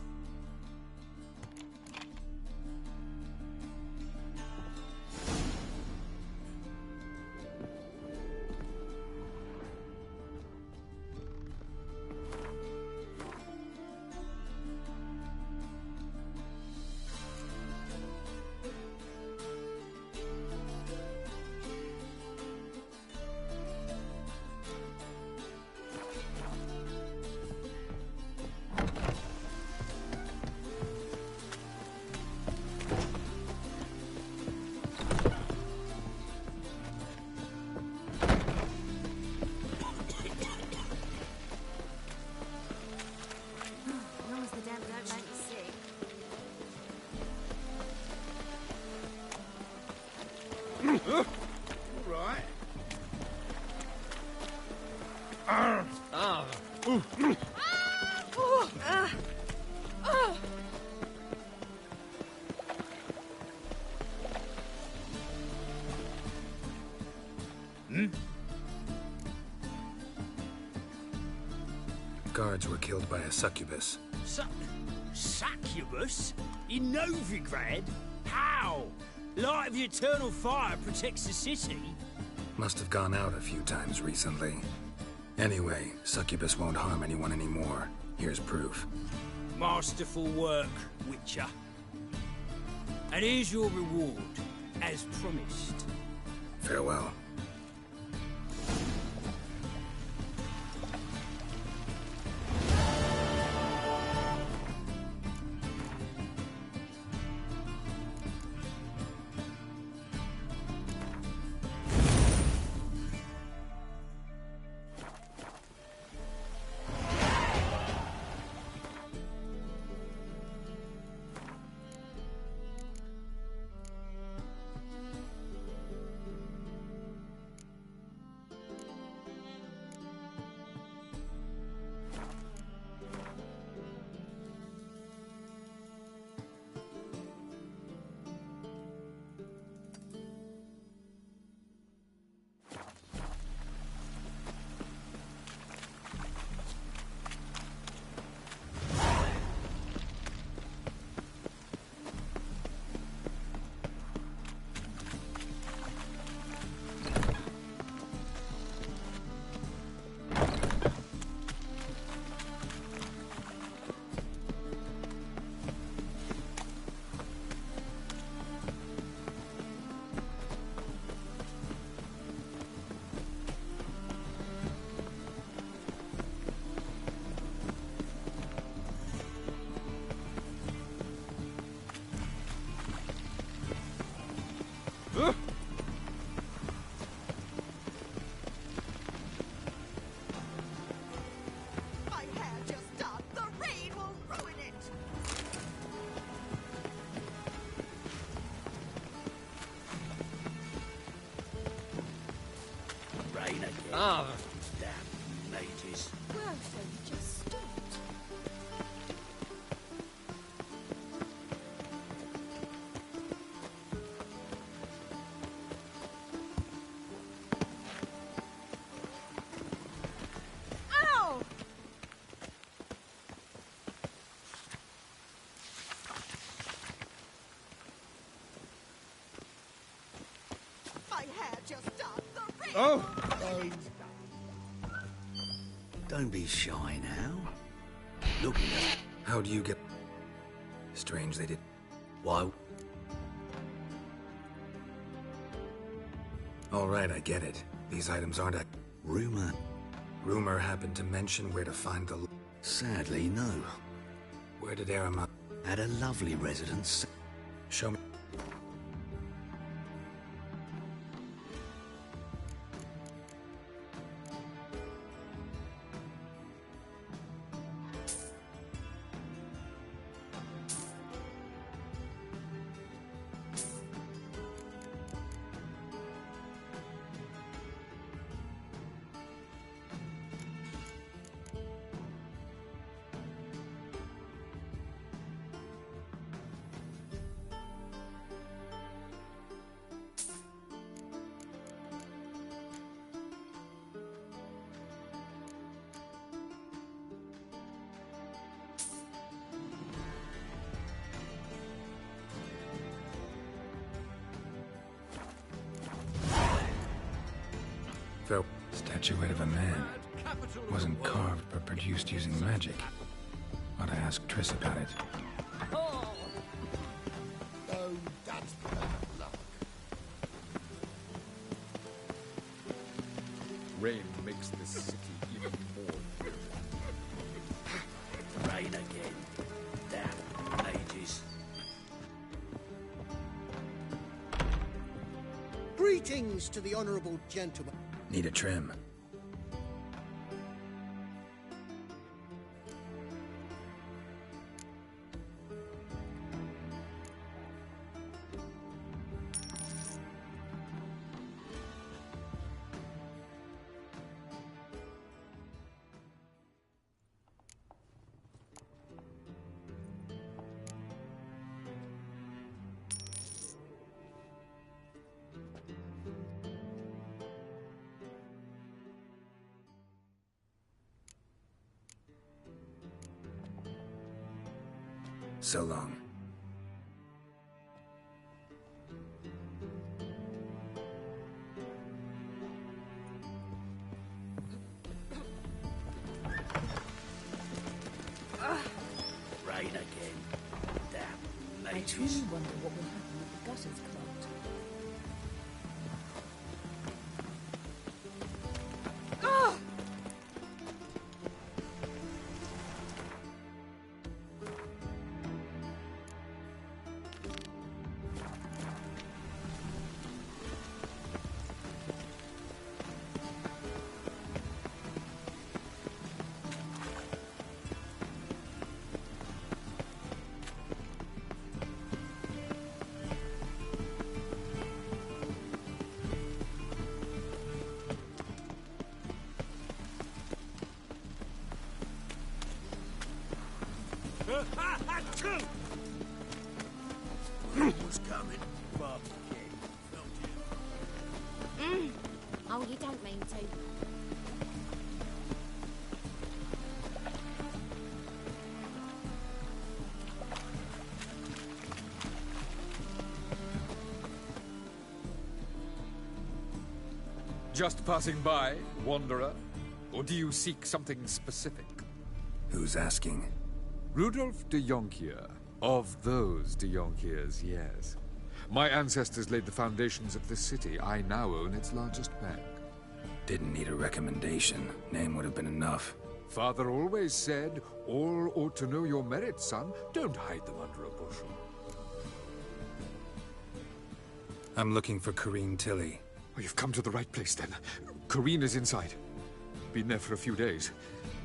Guards were killed by a succubus. Succubus? In Novigrad? How? Light of the eternal fire protects the city? Must have gone out a few times recently. Anyway, Succubus won't harm anyone anymore. Here's proof. Masterful work, Witcher. And here's your reward, as promised. Farewell. Ah, damn mages. Well, so you just stopped. Ow! My hair just done the ring. Oh! Don't be shy now. Look at How do you get... Strange they did... Why? All right, I get it. These items aren't a... Rumor? Rumor happened to mention where to find the... Sadly, no. Where did Aramon... At a lovely residence. Show me... The statuette of a man. Wasn't carved, but produced using magic. Ought to ask Triss about it. Oh, that's bad luck. Rain makes this city even more beautiful. Rain again. Damn mages. Greetings to the honourable gentleman. Need a trim. So long. Rain again. Damn I mages. truly wonder what will happen when the gutters clogged. Was coming. Fuck Oh, you don't mean to. Just passing by, wanderer? Or do you seek something specific? Who's asking? Rudolf de Jonkier. Of those de Jonkiers, yes. My ancestors laid the foundations of this city. I now own its largest bank. Didn't need a recommendation. Name would have been enough. Father always said, all ought to know your merits, son. Don't hide them under a bushel. I'm looking for Corrine Tilly. Oh, you've come to the right place, then. Corrine is inside. Been there for a few days,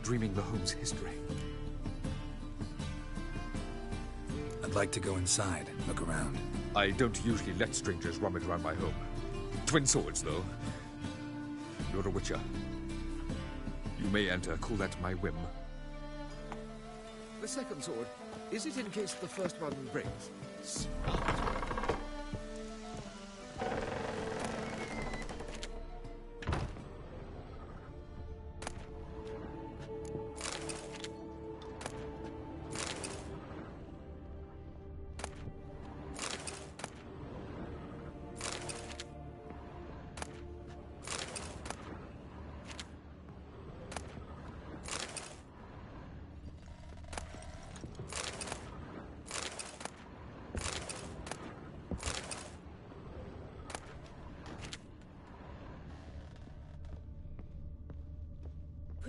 dreaming the home's history. I'd like to go inside, look around. I don't usually let strangers rummage around my home. Twin swords, though. You're a witcher. You may enter, call that my whim. The second sword, is it in case the first one breaks?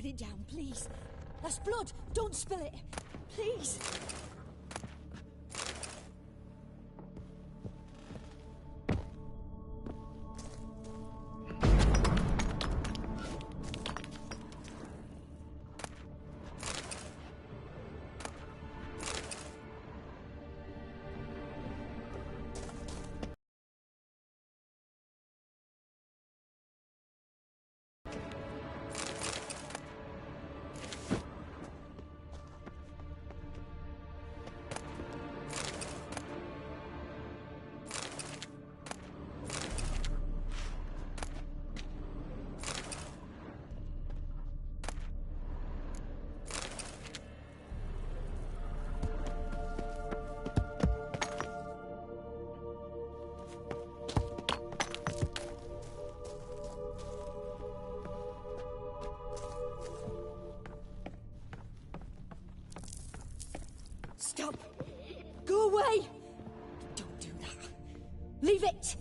Put it down, please. That's blood. Don't spill it. Please. Stop! Go away! Don't do that. Leave it!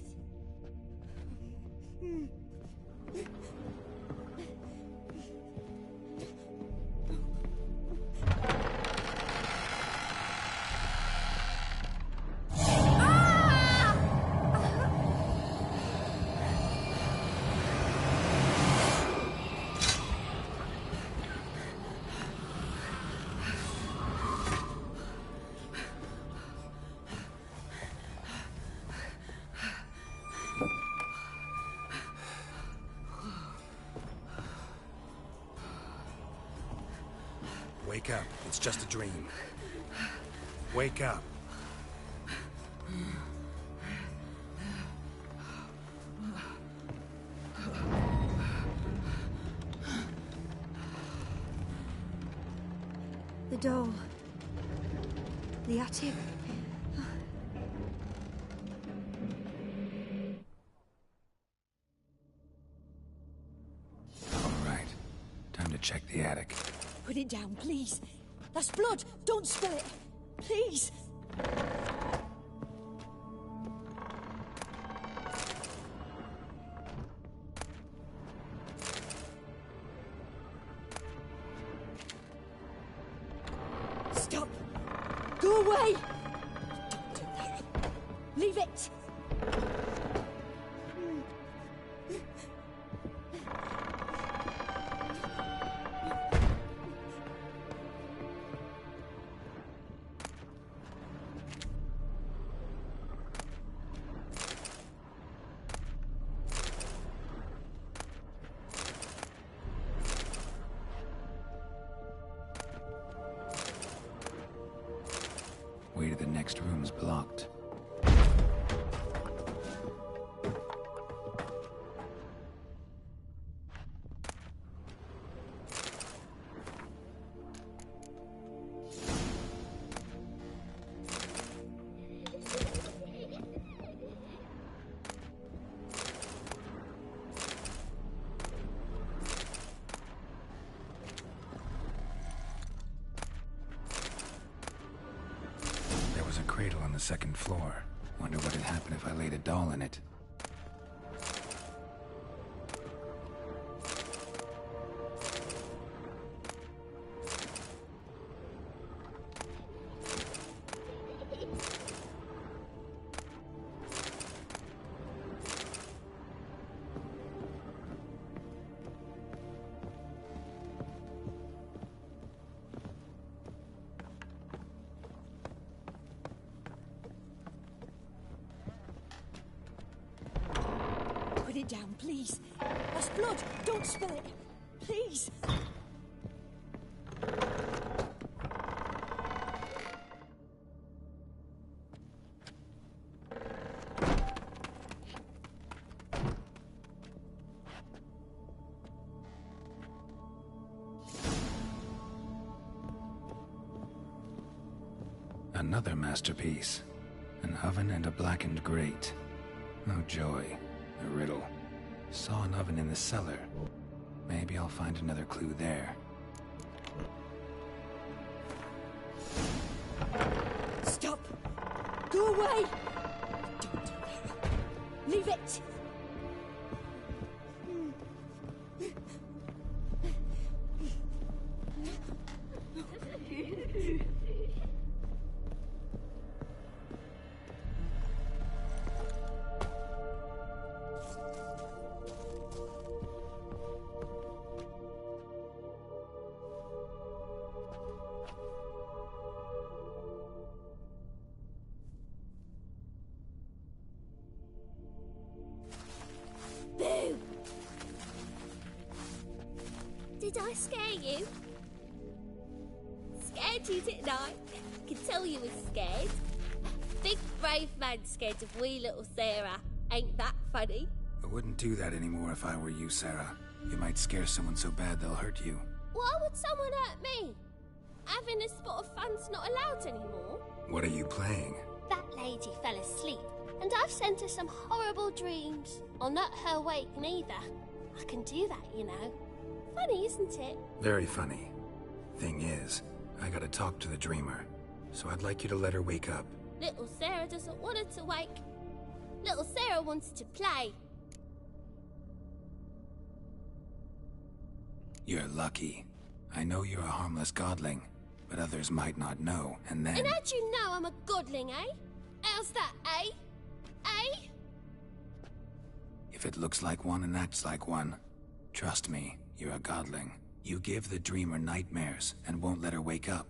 Wake up. It's just a dream. Wake up. The doll. The attic. All right. Time to check the attic. Put it down, please. That's blood. Don't spill it. Please. Stop. Go away. Don't do that. Leave it. Way to the next room's blocked. Cradle on the second floor. Wonder what would happen if I laid a doll in it. Put it down, please. That's blood. Don't spill it. Please. Another masterpiece. An oven and a blackened grate. Oh joy. A riddle. Saw an oven in the cellar. Maybe I'll find another clue there. Stop! Go away! Don't do that. Leave it! Boo! Did I scare you? Scared you, didn't I? I could tell you were scared. Big brave man scared of wee little Sarah. Ain't that funny? I wouldn't do that anymore if I were you, Sarah. You might scare someone so bad they'll hurt you. Why would someone hurt me? Having a spot of fun's not allowed anymore. What are you playing? That lady fell asleep, and I've sent her some horrible dreams. I'll not her wake neither. I can do that, you know. Funny, isn't it? Very funny. Thing is, I gotta talk to the dreamer, so I'd like you to let her wake up. Little Sarah doesn't want her to wake. Little Sarah wants to play. You're lucky. I know you're a harmless godling, but others might not know, and then... And how'd you know I'm a godling, eh? How's that, eh? Eh? If it looks like one and acts like one, trust me, you're a godling. You give the dreamer nightmares and won't let her wake up.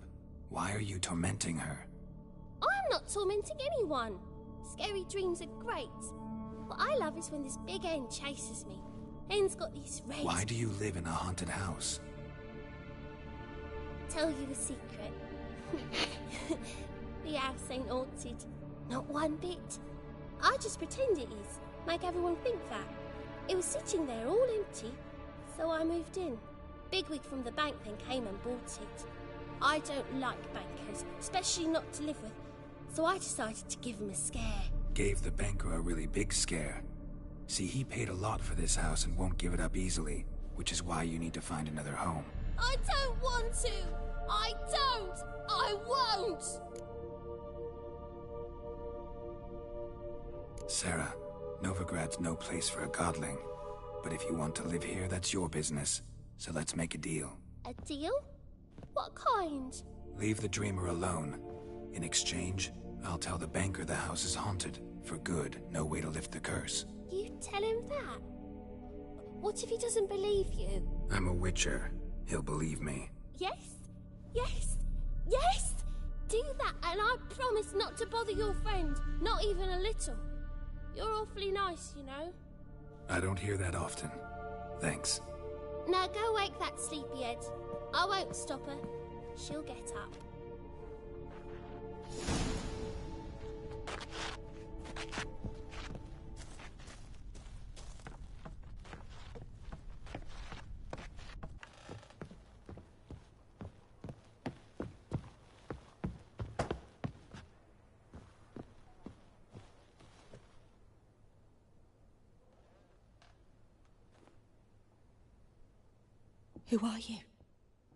Why are you tormenting her? I'm not tormenting anyone. Scary dreams are great. What I love is when this big hen chases me. Hen's got these red... Why do you live in a haunted house? Tell you a secret. The house ain't haunted. Not one bit. I just pretend it is. Make everyone think that. It was sitting there all empty, so I moved in. Bigwig from the bank then came and bought it. I don't like bankers, especially not to live with, so I decided to give him a scare. Gave the banker a really big scare. See, he paid a lot for this house and won't give it up easily, which is why you need to find another home. I don't want to! I don't! I won't! Sarah, Novigrad's no place for a godling. But if you want to live here, that's your business. So let's make a deal. A deal? What kind? Leave the dreamer alone. In exchange, I'll tell the banker the house is haunted. For good, no way to lift the curse. You tell him that? What if he doesn't believe you? I'm a witcher. He'll believe me. Yes? Yes? Yes! Do that, and I promise not to bother your friend. Not even a little. You're awfully nice, you know. I don't hear that often. Thanks. Now go wake that sleepyhead. I won't stop her. She'll get up. Who are you?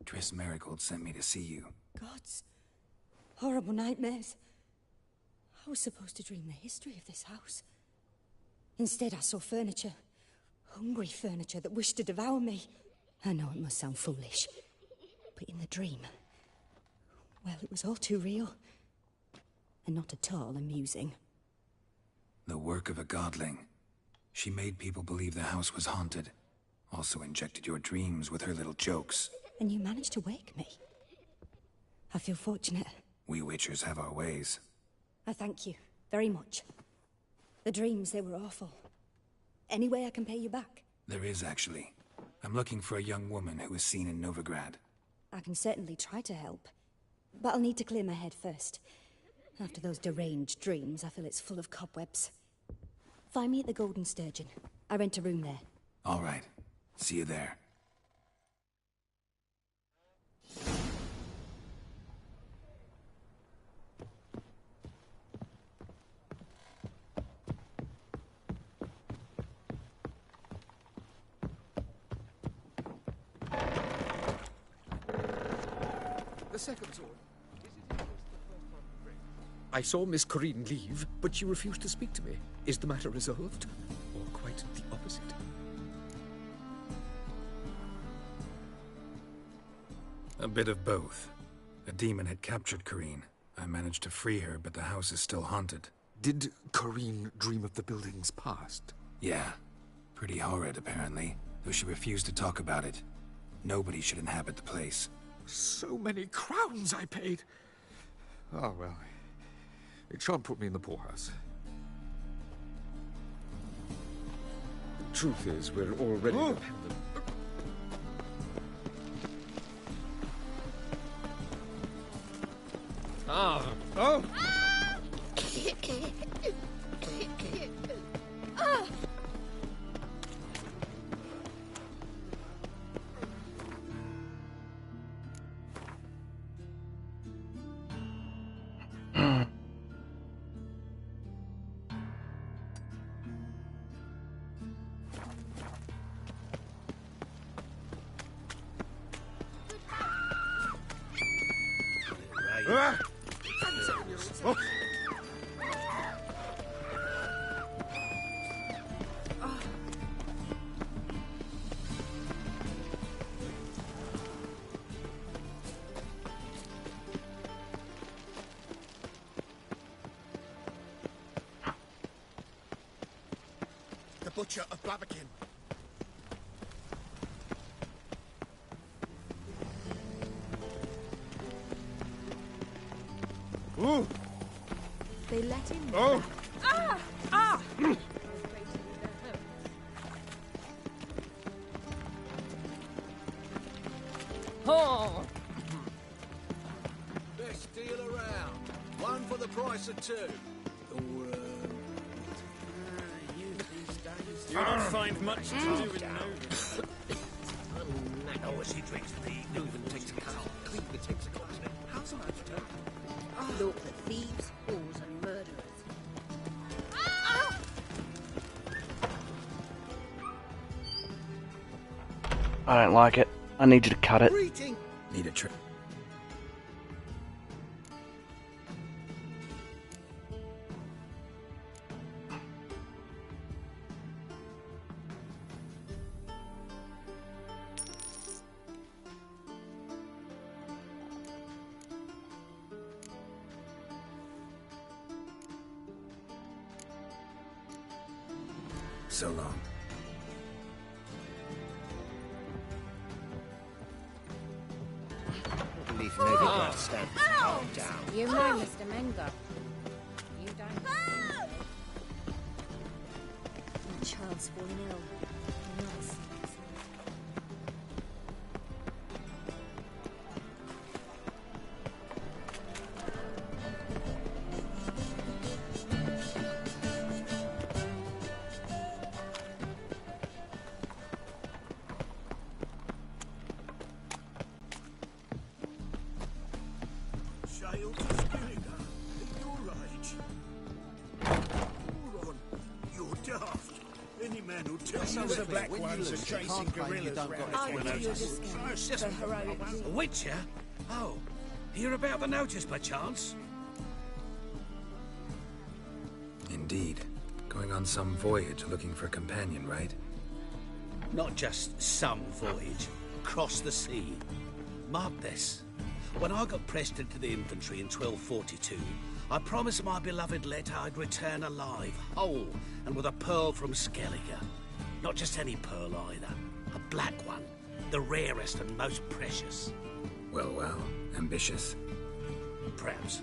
Triss Merigold sent me to see you. Gods. Horrible nightmares. I was supposed to dream the history of this house. Instead, I saw furniture. Hungry furniture that wished to devour me. I know it must sound foolish, but in the dream, well, it was all too real. And not at all amusing. The work of a godling. She made people believe the house was haunted. Also injected your dreams with her little jokes. And you managed to wake me. I feel fortunate. We witchers have our ways. I thank you very much. The dreams, they were awful. Any way I can pay you back? There is, actually. I'm looking for a young woman who was seen in Novigrad. I can certainly try to help. But I'll need to clear my head first. After those deranged dreams, I feel it's full of cobwebs. Find me at the Golden Sturgeon. I rent a room there. All right. See you there. The second sword. I saw Miss Corinne leave, but she refused to speak to me. Is the matter resolved? Or quite the opposite? A bit of both. A demon had captured Corinne. I managed to free her, but the house is still haunted. Did Corinne dream of the building's past? Yeah. Pretty horrid, apparently, though she refused to talk about it. Nobody should inhabit the place. So many crowns I paid. Oh, well. It shan't put me in the poorhouse. The truth is, we're already dependent. Ah! Oh! The Butcher of Blaviken. Ooh. They let him. Oh! Ah! Ah! Oh! Best deal around. One for the price of two. You don't find much to do in Nova. Oh, as he drinks the even takes a cow. Clean the takes a cow. How's an after? Look at thieves, whores, and murderers. I don't like it. I need you to cut it. Need a trick. So long. Leaf maybe oh. stand Calm down. You know, Mr. Mengo. You don't. My child's fallen ill. Nice. Child to Skillinger, at your age. Hold on, you're daft. Any man who tells Some you of the black ones are chasing gorillas around A Witcher? Oh, hear about the notice by chance? Indeed. Going on some voyage looking for a companion, right? Not just some voyage. Cross the sea. Mark this. When I got pressed into the infantry in 1242, I promised my beloved Letta I'd return alive, whole, and with a pearl from Skellige. Not just any pearl either. A black one. The rarest and most precious. Well, well. Ambitious. Perhaps.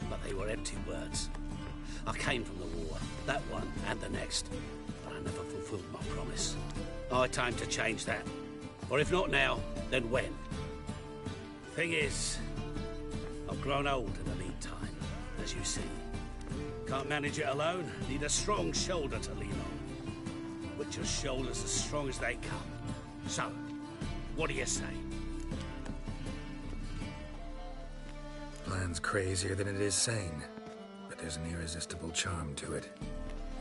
But they were empty words. I came from the war, that one and the next, but I never fulfilled my promise. High time to change that. Or if not now, then when? Thing is, I've grown old in the meantime, as you see. Can't manage it alone, need a strong shoulder to lean on. Witcher's shoulders as strong as they come. So, what do you say? Plan's crazier than it is sane, but there's an irresistible charm to it.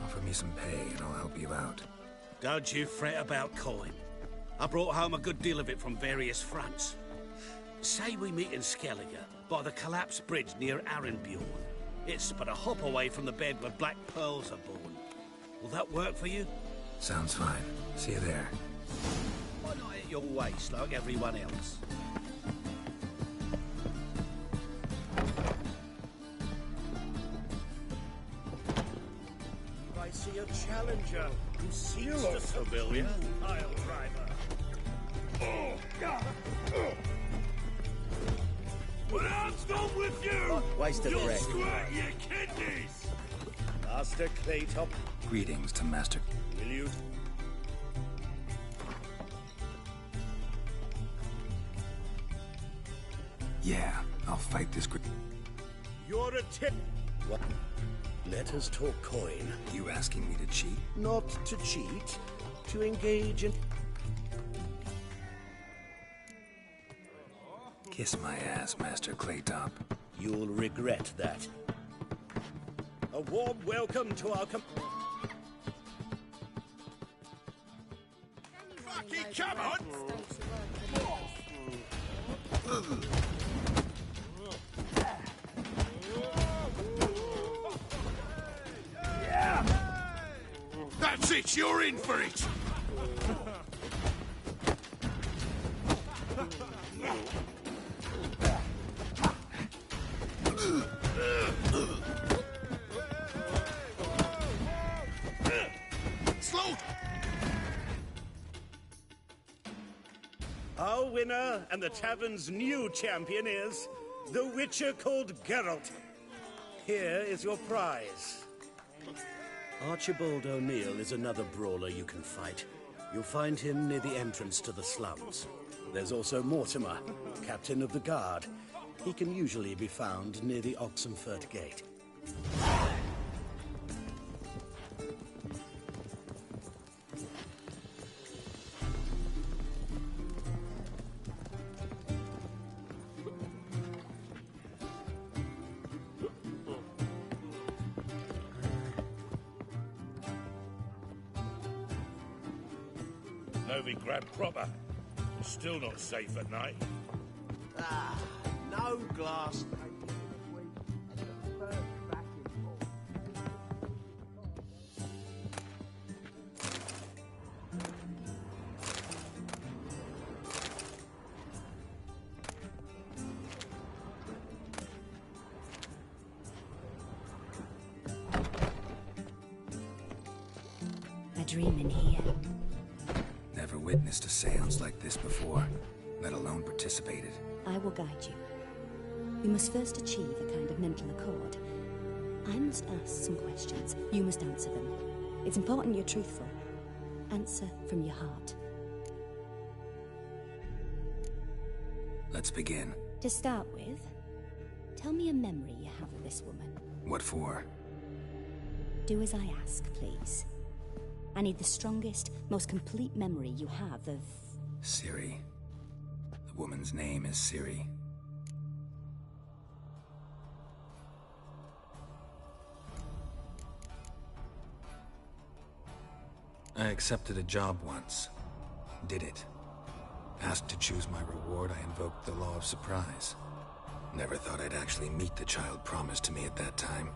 Offer me some pay and I'll help you out. Don't you fret about coin. I brought home a good deal of it from various fronts. Say we meet in Skellige, by the collapsed bridge near Arenbjorn. It's but a hop away from the bed where black pearls are born. Will that work for you? Sounds fine. See you there. Why not at your waist like everyone else? I see a challenger who seems to familiar. Pile driver. When I'm done with you, Waste of you'll breath. squirt your kidneys. Master Claytop, Greetings to Master. will you? Yeah, I'll fight this You're a tip. What? Let us talk coin. You asking me to cheat? Not to cheat, to engage in. Kiss my ass, Master Claytop. You'll regret that. A warm welcome to our Fucking come on! That's it, you're in for it! Slow! Our winner and the tavern's new champion is the Witcher called Geralt. Here is your prize. Archibald O'Neill is another brawler you can fight. You'll find him near the entrance to the slums. There's also Mortimer, captain of the guard. He can usually be found near the Oxenfurt Gate. Novigrad proper. Still not safe at night. Ah, no glass. I dream in here. Never witnessed a seance like this before, let alone participated. I will guide you. We must first achieve a kind of mental accord. I must ask some questions. You must answer them. It's important you're truthful. Answer from your heart. Let's begin. To start with, tell me a memory you have of this woman. What for? Do as I ask, please. I need the strongest, most complete memory you have of... Ciri. The woman's name is Ciri. I accepted a job once. Did it. Asked to choose my reward, I invoked the law of surprise. Never thought I'd actually meet the child promised to me at that time.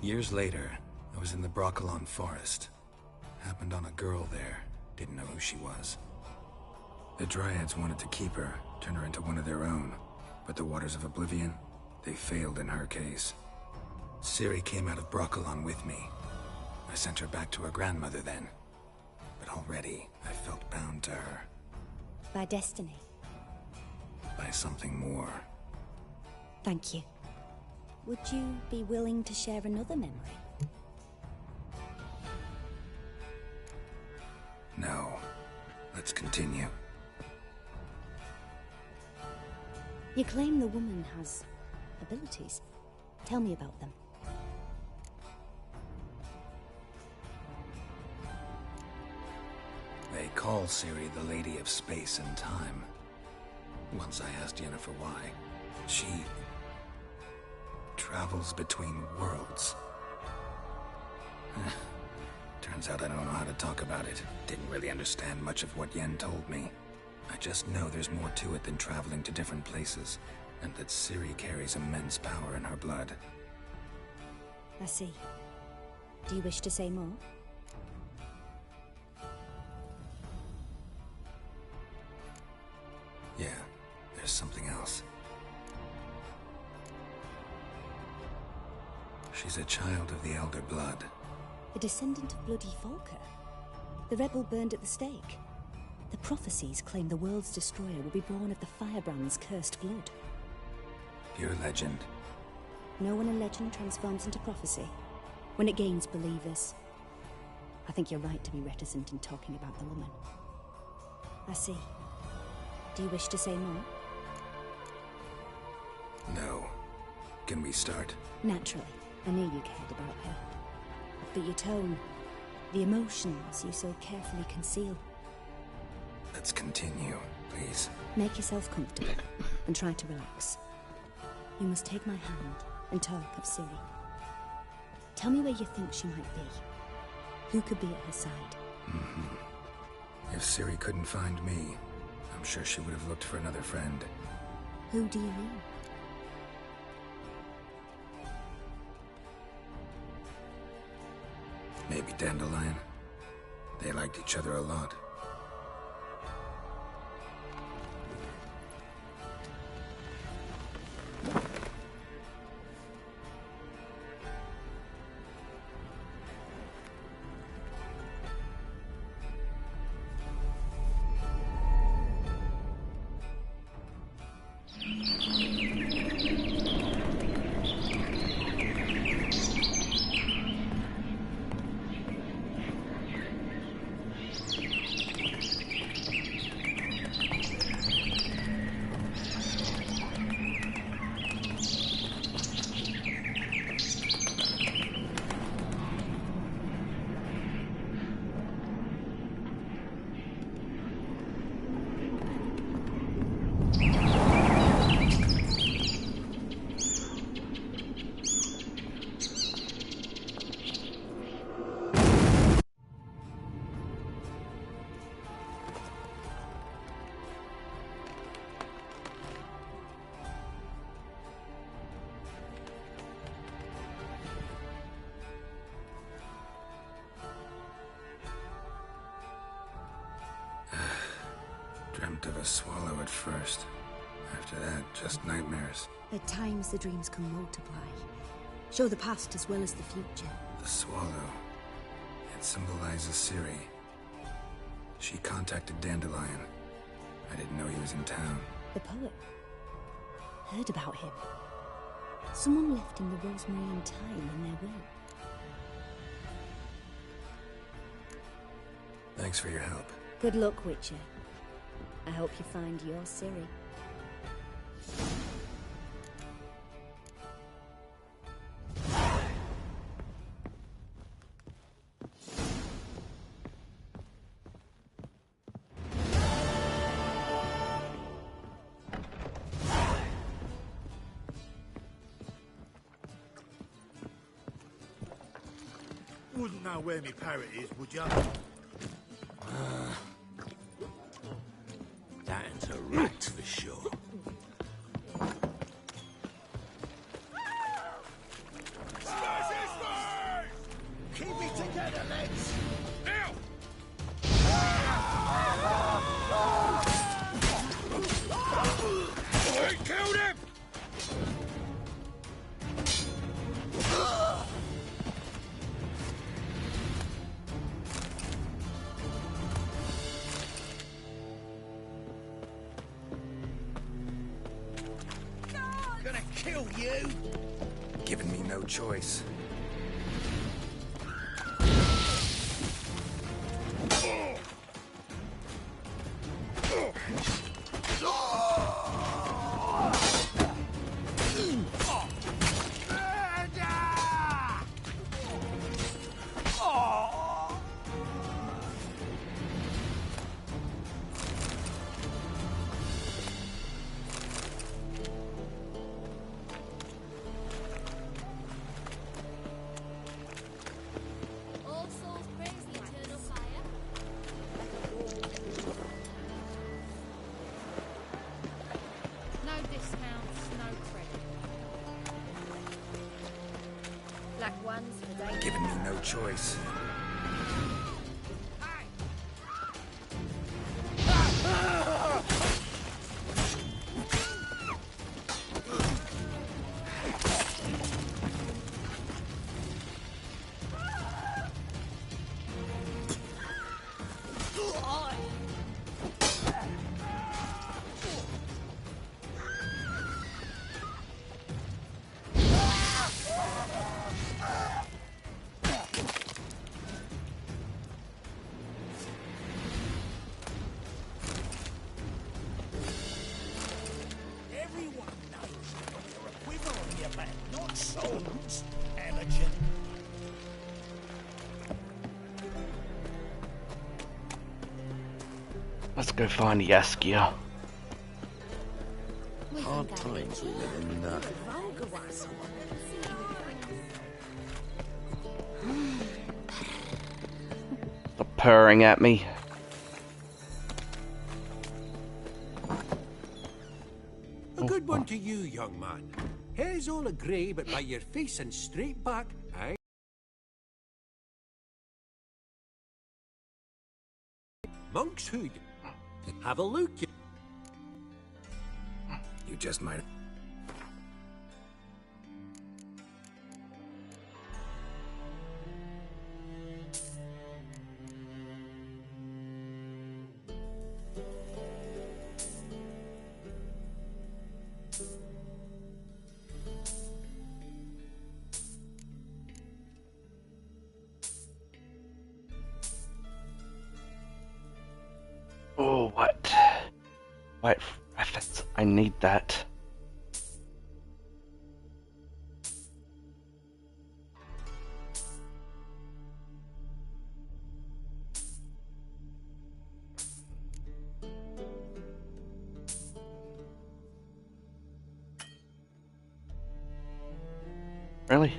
Years later, I was in the Brokilon forest. Happened on a girl there. Didn't know who she was. The Dryads wanted to keep her, turn her into one of their own. But the Waters of Oblivion, they failed in her case. Ciri came out of Brokilon with me. I sent her back to her grandmother then. But already, I felt bound to her. By destiny. By something more. Thank you. Would you be willing to share another memory? No. Let's continue. You claim the woman has abilities. Tell me about them. They call Ciri the Lady of Space and Time. Once I asked Yennefer why. She... travels between worlds. Turns out I don't know how to talk about it. Didn't really understand much of what Yen told me. I just know there's more to it than traveling to different places, and that Ciri carries immense power in her blood. I see. Do you wish to say more? Yeah, there's something else. She's a child of the Elder Blood. A descendant of Bloody Volker. The rebel burned at the stake. The prophecies claim the world's destroyer will be born of the Firebrand's cursed blood. Pure legend. Know when a legend transforms into prophecy? When it gains believers. I think you're right to be reticent in talking about the woman. I see. Do you wish to say more? No. Can we start? Naturally. I knew you cared about her. But your tone, the emotions you so carefully conceal. Let's continue, please. Make yourself comfortable and try to relax. You must take my hand and talk of Ciri. Tell me where you think she might be. Who could be at her side? If Ciri couldn't find me, I'm sure she would have looked for another friend. Who do you mean? Maybe Dandelion. They liked each other a lot. a swallow at first. After that, just nightmares. At times, the dreams can multiply. Show the past as well as the future. The swallow. It symbolizes Ciri. She contacted Dandelion. I didn't know he was in town. The poet. Heard about him. Someone left him the rosemary and thyme in their will. Thanks for your help. Good luck, Witcher. I hope you find your Ciri. Wouldn't know where me parrot is, would ya? That's a rat for sure. Keep it together, lads! Now! We killed him! Gonna kill you! Giving me no choice. All souls praise the eternal fire. No discounts, no credit. Black ones for days. Giving me no choice. Everyone knows you're a quiver on your back, not souls, amateur. Let's go find Yaskia. Hard times we live in now. Stop purring at me. A good one to you, young man. Hair's all a grey, but by your face and straight back, aye. Monk's Hood. Have a look. You just might. Oh, what? White rabbits. I need that. Really?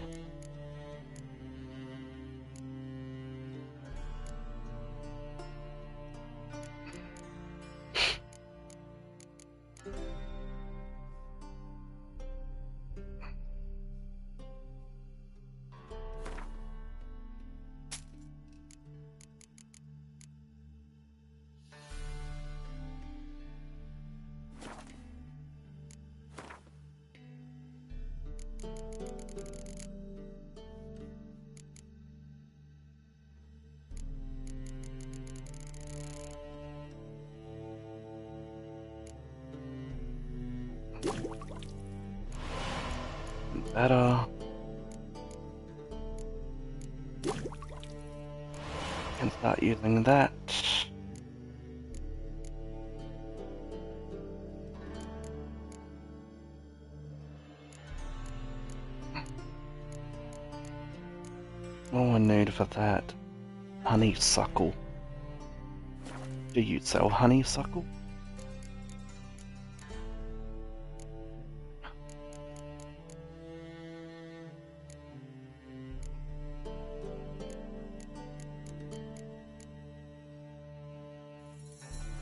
better. Can start using that. What I need for that? Honeysuckle. Do you sell honeysuckle?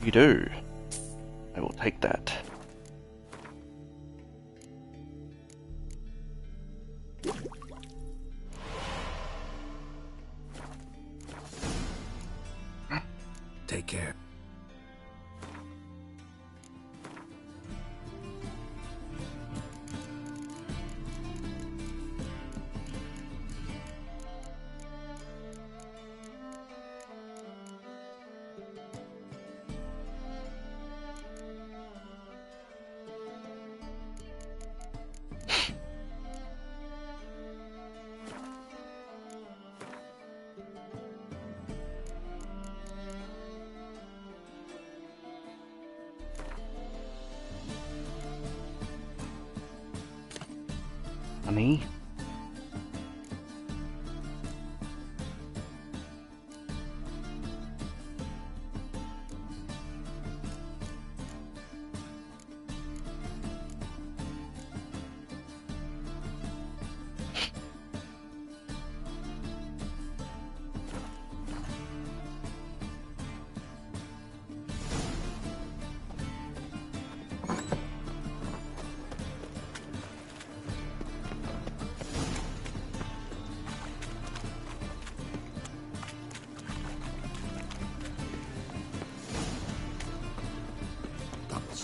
You do. I will take that. Take care. Honey.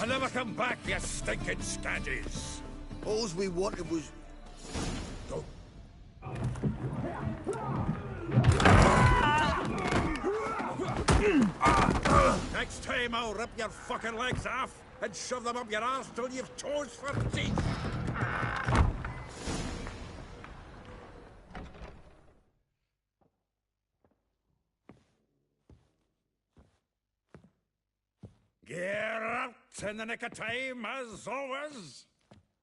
I'll never come back, you stinking scaddies. All we wanted was... Go. Next time I'll rip your fucking legs off and shove them up your arse till you've toes for teeth. Get out in the nick of time, as always.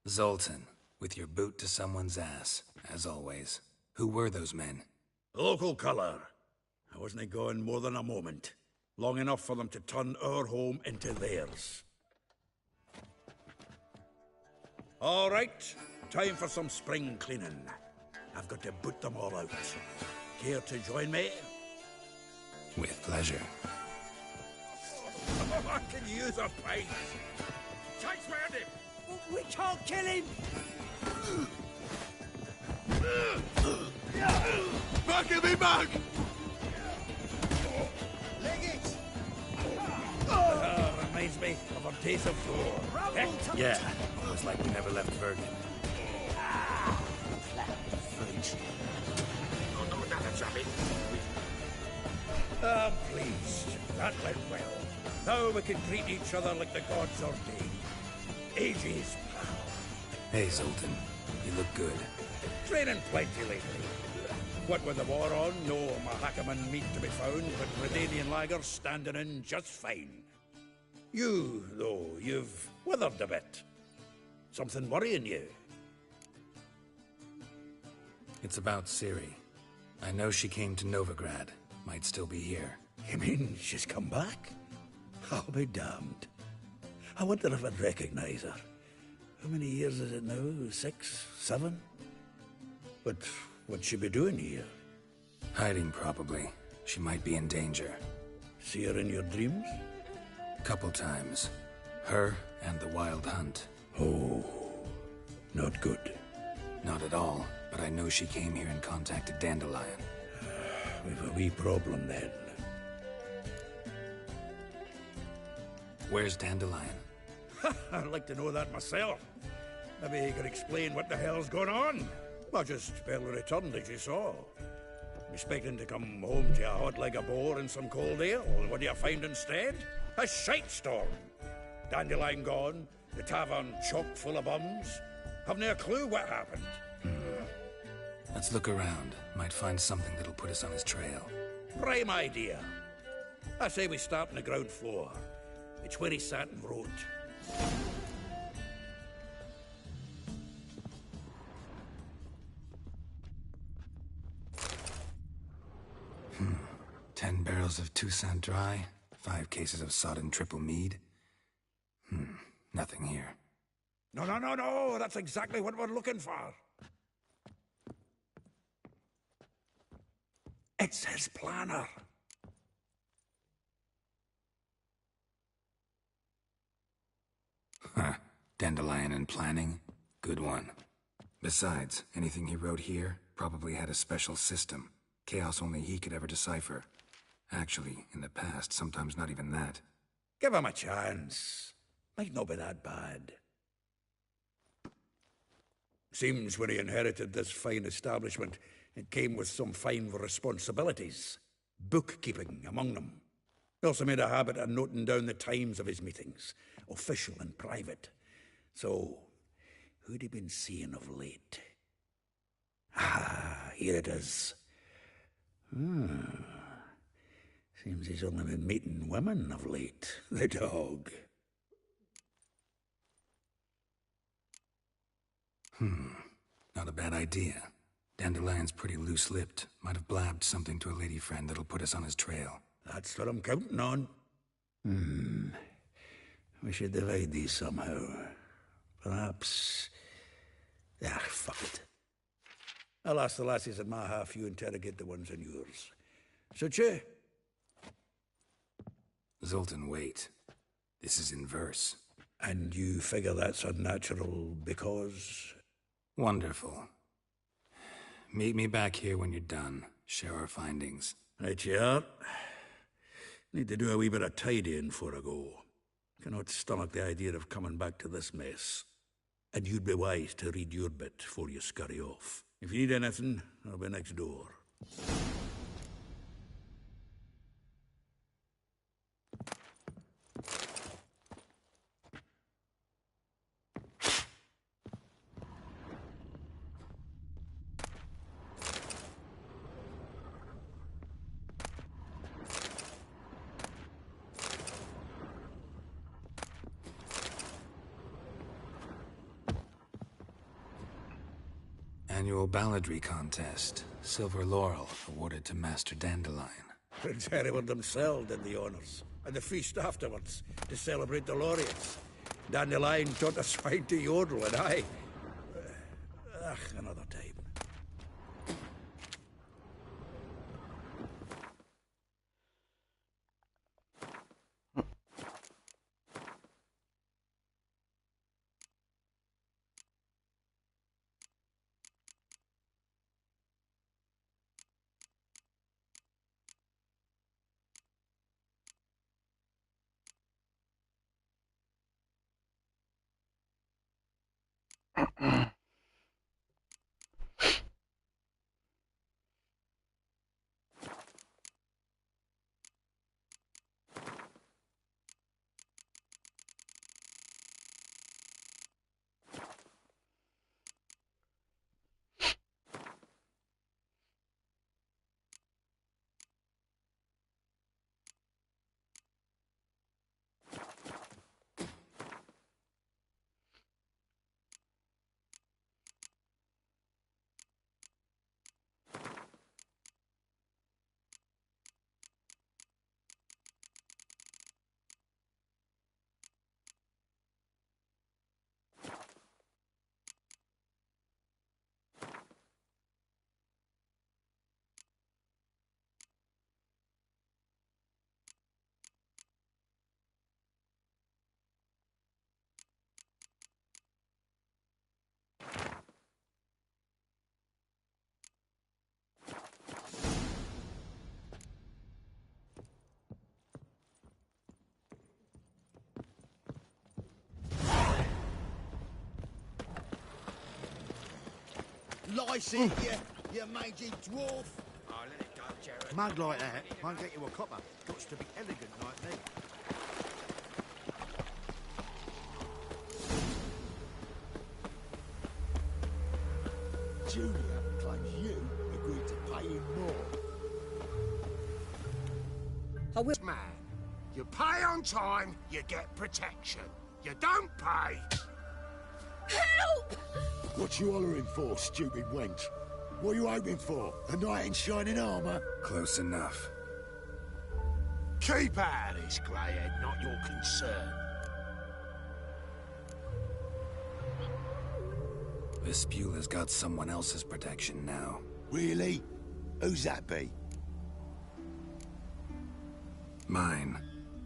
Zoltan, with your boot to someone's ass, as always. Who were those men? Local colour. I wasn't gone more than a moment. Long enough for them to turn our home into theirs. All right, time for some spring cleaning. I've got to boot them all out. Care to join me? With pleasure. Oh, I can use a pint. Chase round him. We can't kill him! Back of me, back! Leg it! Reminds me of our days of war. Yeah, looks like we never left Bergen. Fridge. Oh, no, that's a bit. I'm pleased. That went well. Now we can treat each other like the gods ordained. Ages, pal. Hey, Zoltan. You look good. Training plenty lately. What with the war on, no Mahakaman meat to be found, but Redanian lagers standing in just fine. You, though, you've withered a bit. Something worrying you? It's about Ciri. I know she came to Novigrad. Might still be here. You mean she's come back? I'll be damned. I wonder if I'd recognize her. How many years is it now? 6, 7? But what'd she be doing here? Hiding, probably. She might be in danger. See her in your dreams? Couple times. Her and the Wild Hunt. Oh, not good. Not at all, but I know she came here and contacted Dandelion. We've a wee problem then. Where's Dandelion? I'd like to know that myself. Maybe he could explain what the hell's going on. I just barely returned, as you saw. Expecting to come home to a hot leg of boar and some cold ale. What do you find instead? A shite storm. Dandelion gone, the tavern chock full of bums. Haven't a clue what happened. Let's look around. Might find something that'll put us on his trail. Prime idea. I say we start on the ground floor. It's where he sat and wrote. Hmm. 10 barrels of Toussaint Dry, 5 cases of sodden triple mead. Nothing here. No, that's exactly what we're looking for. It's his planner. Huh. Dandelion and planning? Good one. Besides, anything he wrote here probably had a special system. Chaos only he could ever decipher. Actually, in the past, sometimes not even that. Give him a chance. Might not be that bad. Seems when he inherited this fine establishment, it came with some fine responsibilities. Bookkeeping among them. He also made a habit of noting down the times of his meetings, official and private. So, who'd he been seeing of late? Ah, here it is. Seems he's only been meeting women of late. The dog. Not a bad idea. Dandelion's pretty loose-lipped. Might have blabbed something to a lady friend that'll put us on his trail. That's what I'm counting on. We should divide these somehow. Perhaps... fuck it. I'll ask the lassies in my half, you interrogate the ones in yours. Suche? Zoltan, wait. This is in verse. And you figure that's unnatural because... Wonderful. Meet me back here when you're done. Share our findings. Right you are. Need to do a wee bit of tidying before I go. Cannot stomach the idea of coming back to this mess. And you'd be wise to read your bit before you scurry off. If you need anything, I'll be next door. Annual balladry contest. Silver laurel awarded to Master Dandelion. Prince Hereward himself did the honours. And the feast afterwards, to celebrate the laureates. Dandelion taught us swine to yodel, and I... another time. Lycee, you mangy dwarf. Oh, let it go, Jared. Mug like that won't get you a copper. Got to be elegant like me. Julia claims you I will. Man, you pay on time, you get protection. You don't pay. Help! What you hollering for, stupid wench? What are you hoping for? A knight in shining armour? Close enough. Keep out of this, greyhead, not your concern. Vespula's got someone else's protection now. Really? Who's that be? Mine.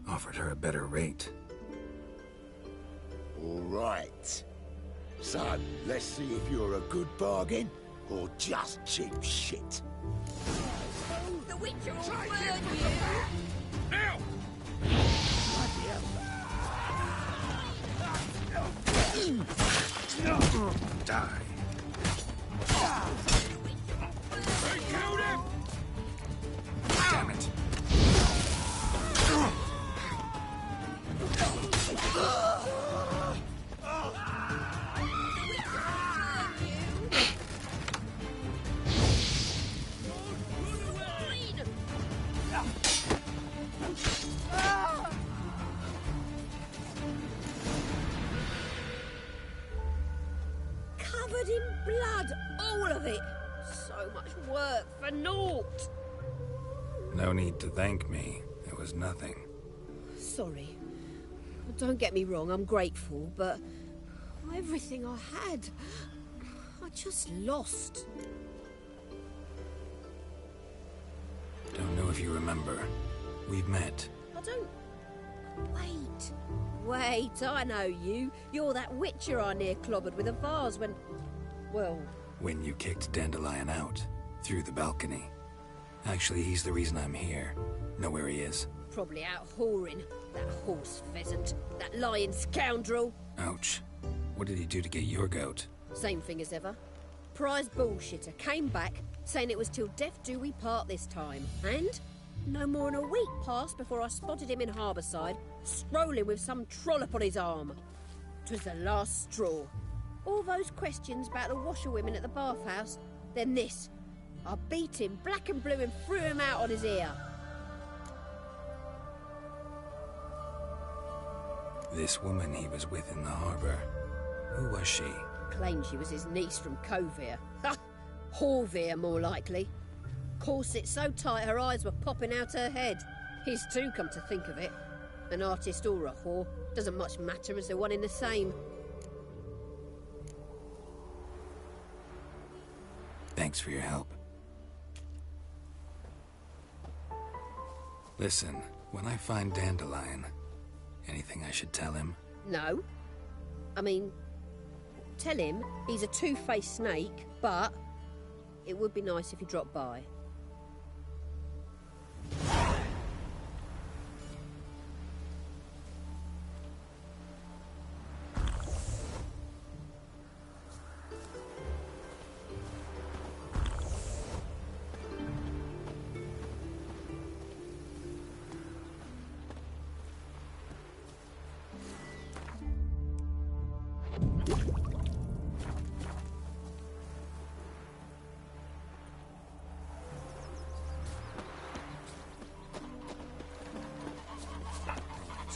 Offered her a better rate. All right. So, let's see if you're a good bargain or just cheap shit. The Witcher will burn you! Now! Die. They killed him! Damn it. Covered in blood, all of it. So much work for naught. No need to thank me. It was nothing. Sorry. Don't get me wrong, I'm grateful, but everything I had, I just lost. Don't know if you remember. We've met. I don't... Wait. Wait, I know you. You're that Witcher I near clobbered with a vase when... Well... When you kicked Dandelion out. Through the balcony. Actually, he's the reason I'm here. Know where he is? Probably out whoring. That horse pheasant. That lying scoundrel. Ouch. What did he do to get your goat? Same thing as ever. Prize bullshitter came back, saying it was till death do we part this time. And no more than a week passed before I spotted him in Harbourside, strolling with some trollop on his arm. 'Twas the last straw. All those questions about the washerwomen at the bathhouse, then this. I beat him black and blue and threw him out on his ear. This woman he was with in the harbour. Who was she? Claimed she was his niece from Kovir. Ha! Horvir, more likely. Corset so tight her eyes were popping out her head. His too, come to think of it. An artist or a whore. Doesn't much matter as they're one in the same. Thanks for your help. Listen, when I find Dandelion, anything I should tell him? No. I mean, tell him he's a two-faced snake, but it would be nice if he dropped by.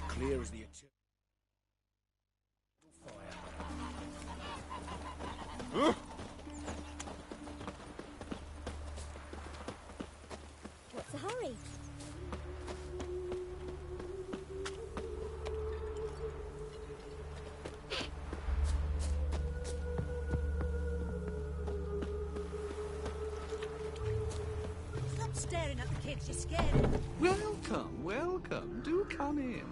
Clear as the What's the hurry? Stop staring at the kids, you're scared. Welcome, welcome. Do come in.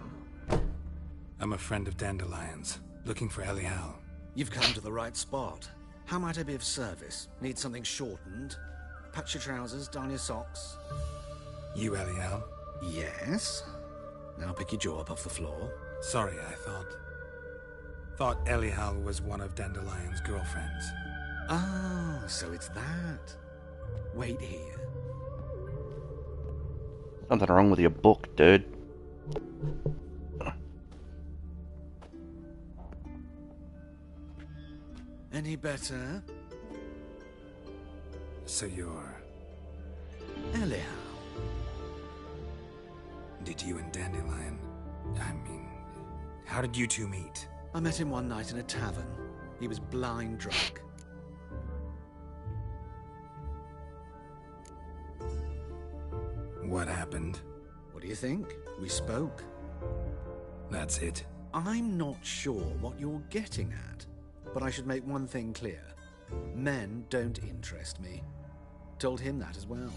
I'm a friend of Dandelion's, looking for Elial. You've come to the right spot. How might I be of service? Need something shortened? Patch your trousers, darn your socks. You Elial? Yes. Now pick your jaw up off the floor. Sorry, I thought Elial was one of Dandelion's girlfriends. Oh, so it's that. Wait here. Something wrong with your book, dude. Any better? So you're... Elial. Did you and Dandelion... I mean... How did you two meet? I met him one night in a tavern. He was blind drunk. What happened? What do you think? We spoke. That's it? I'm not sure what you're getting at, but I should make one thing clear. Men don't interest me. Told him that as well.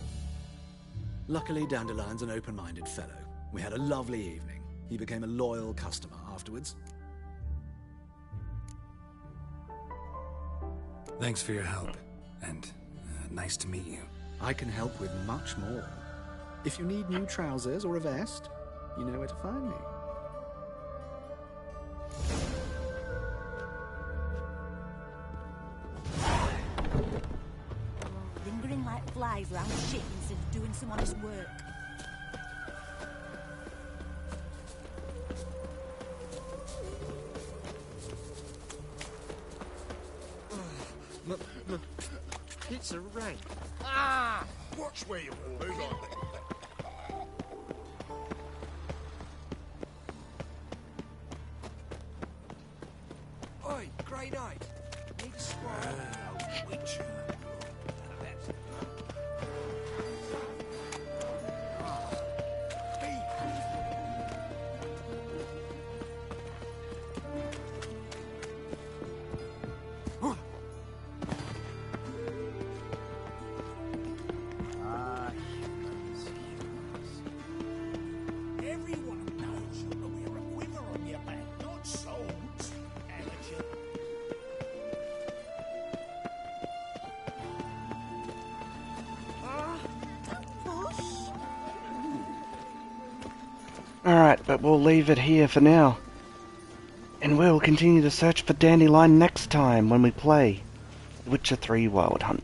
Luckily, Dandelion's an open-minded fellow. We had a lovely evening. He became a loyal customer afterwards. Thanks for your help, and nice to meet you. I can help with much more. If you need new trousers or a vest, you know where to find me. Lingering like flies around shit instead of doing some honest work. It's a rat. Ah! Watch where you walk. Move on. Oi, Grey Knight. Need a squad. Witcher. Everyone knows you to wear a quiver on your back, not swords. Amateur. Alright, but we'll leave it here for now. And we'll continue to search for Dandelion next time when we play Witcher 3 Wild Hunt.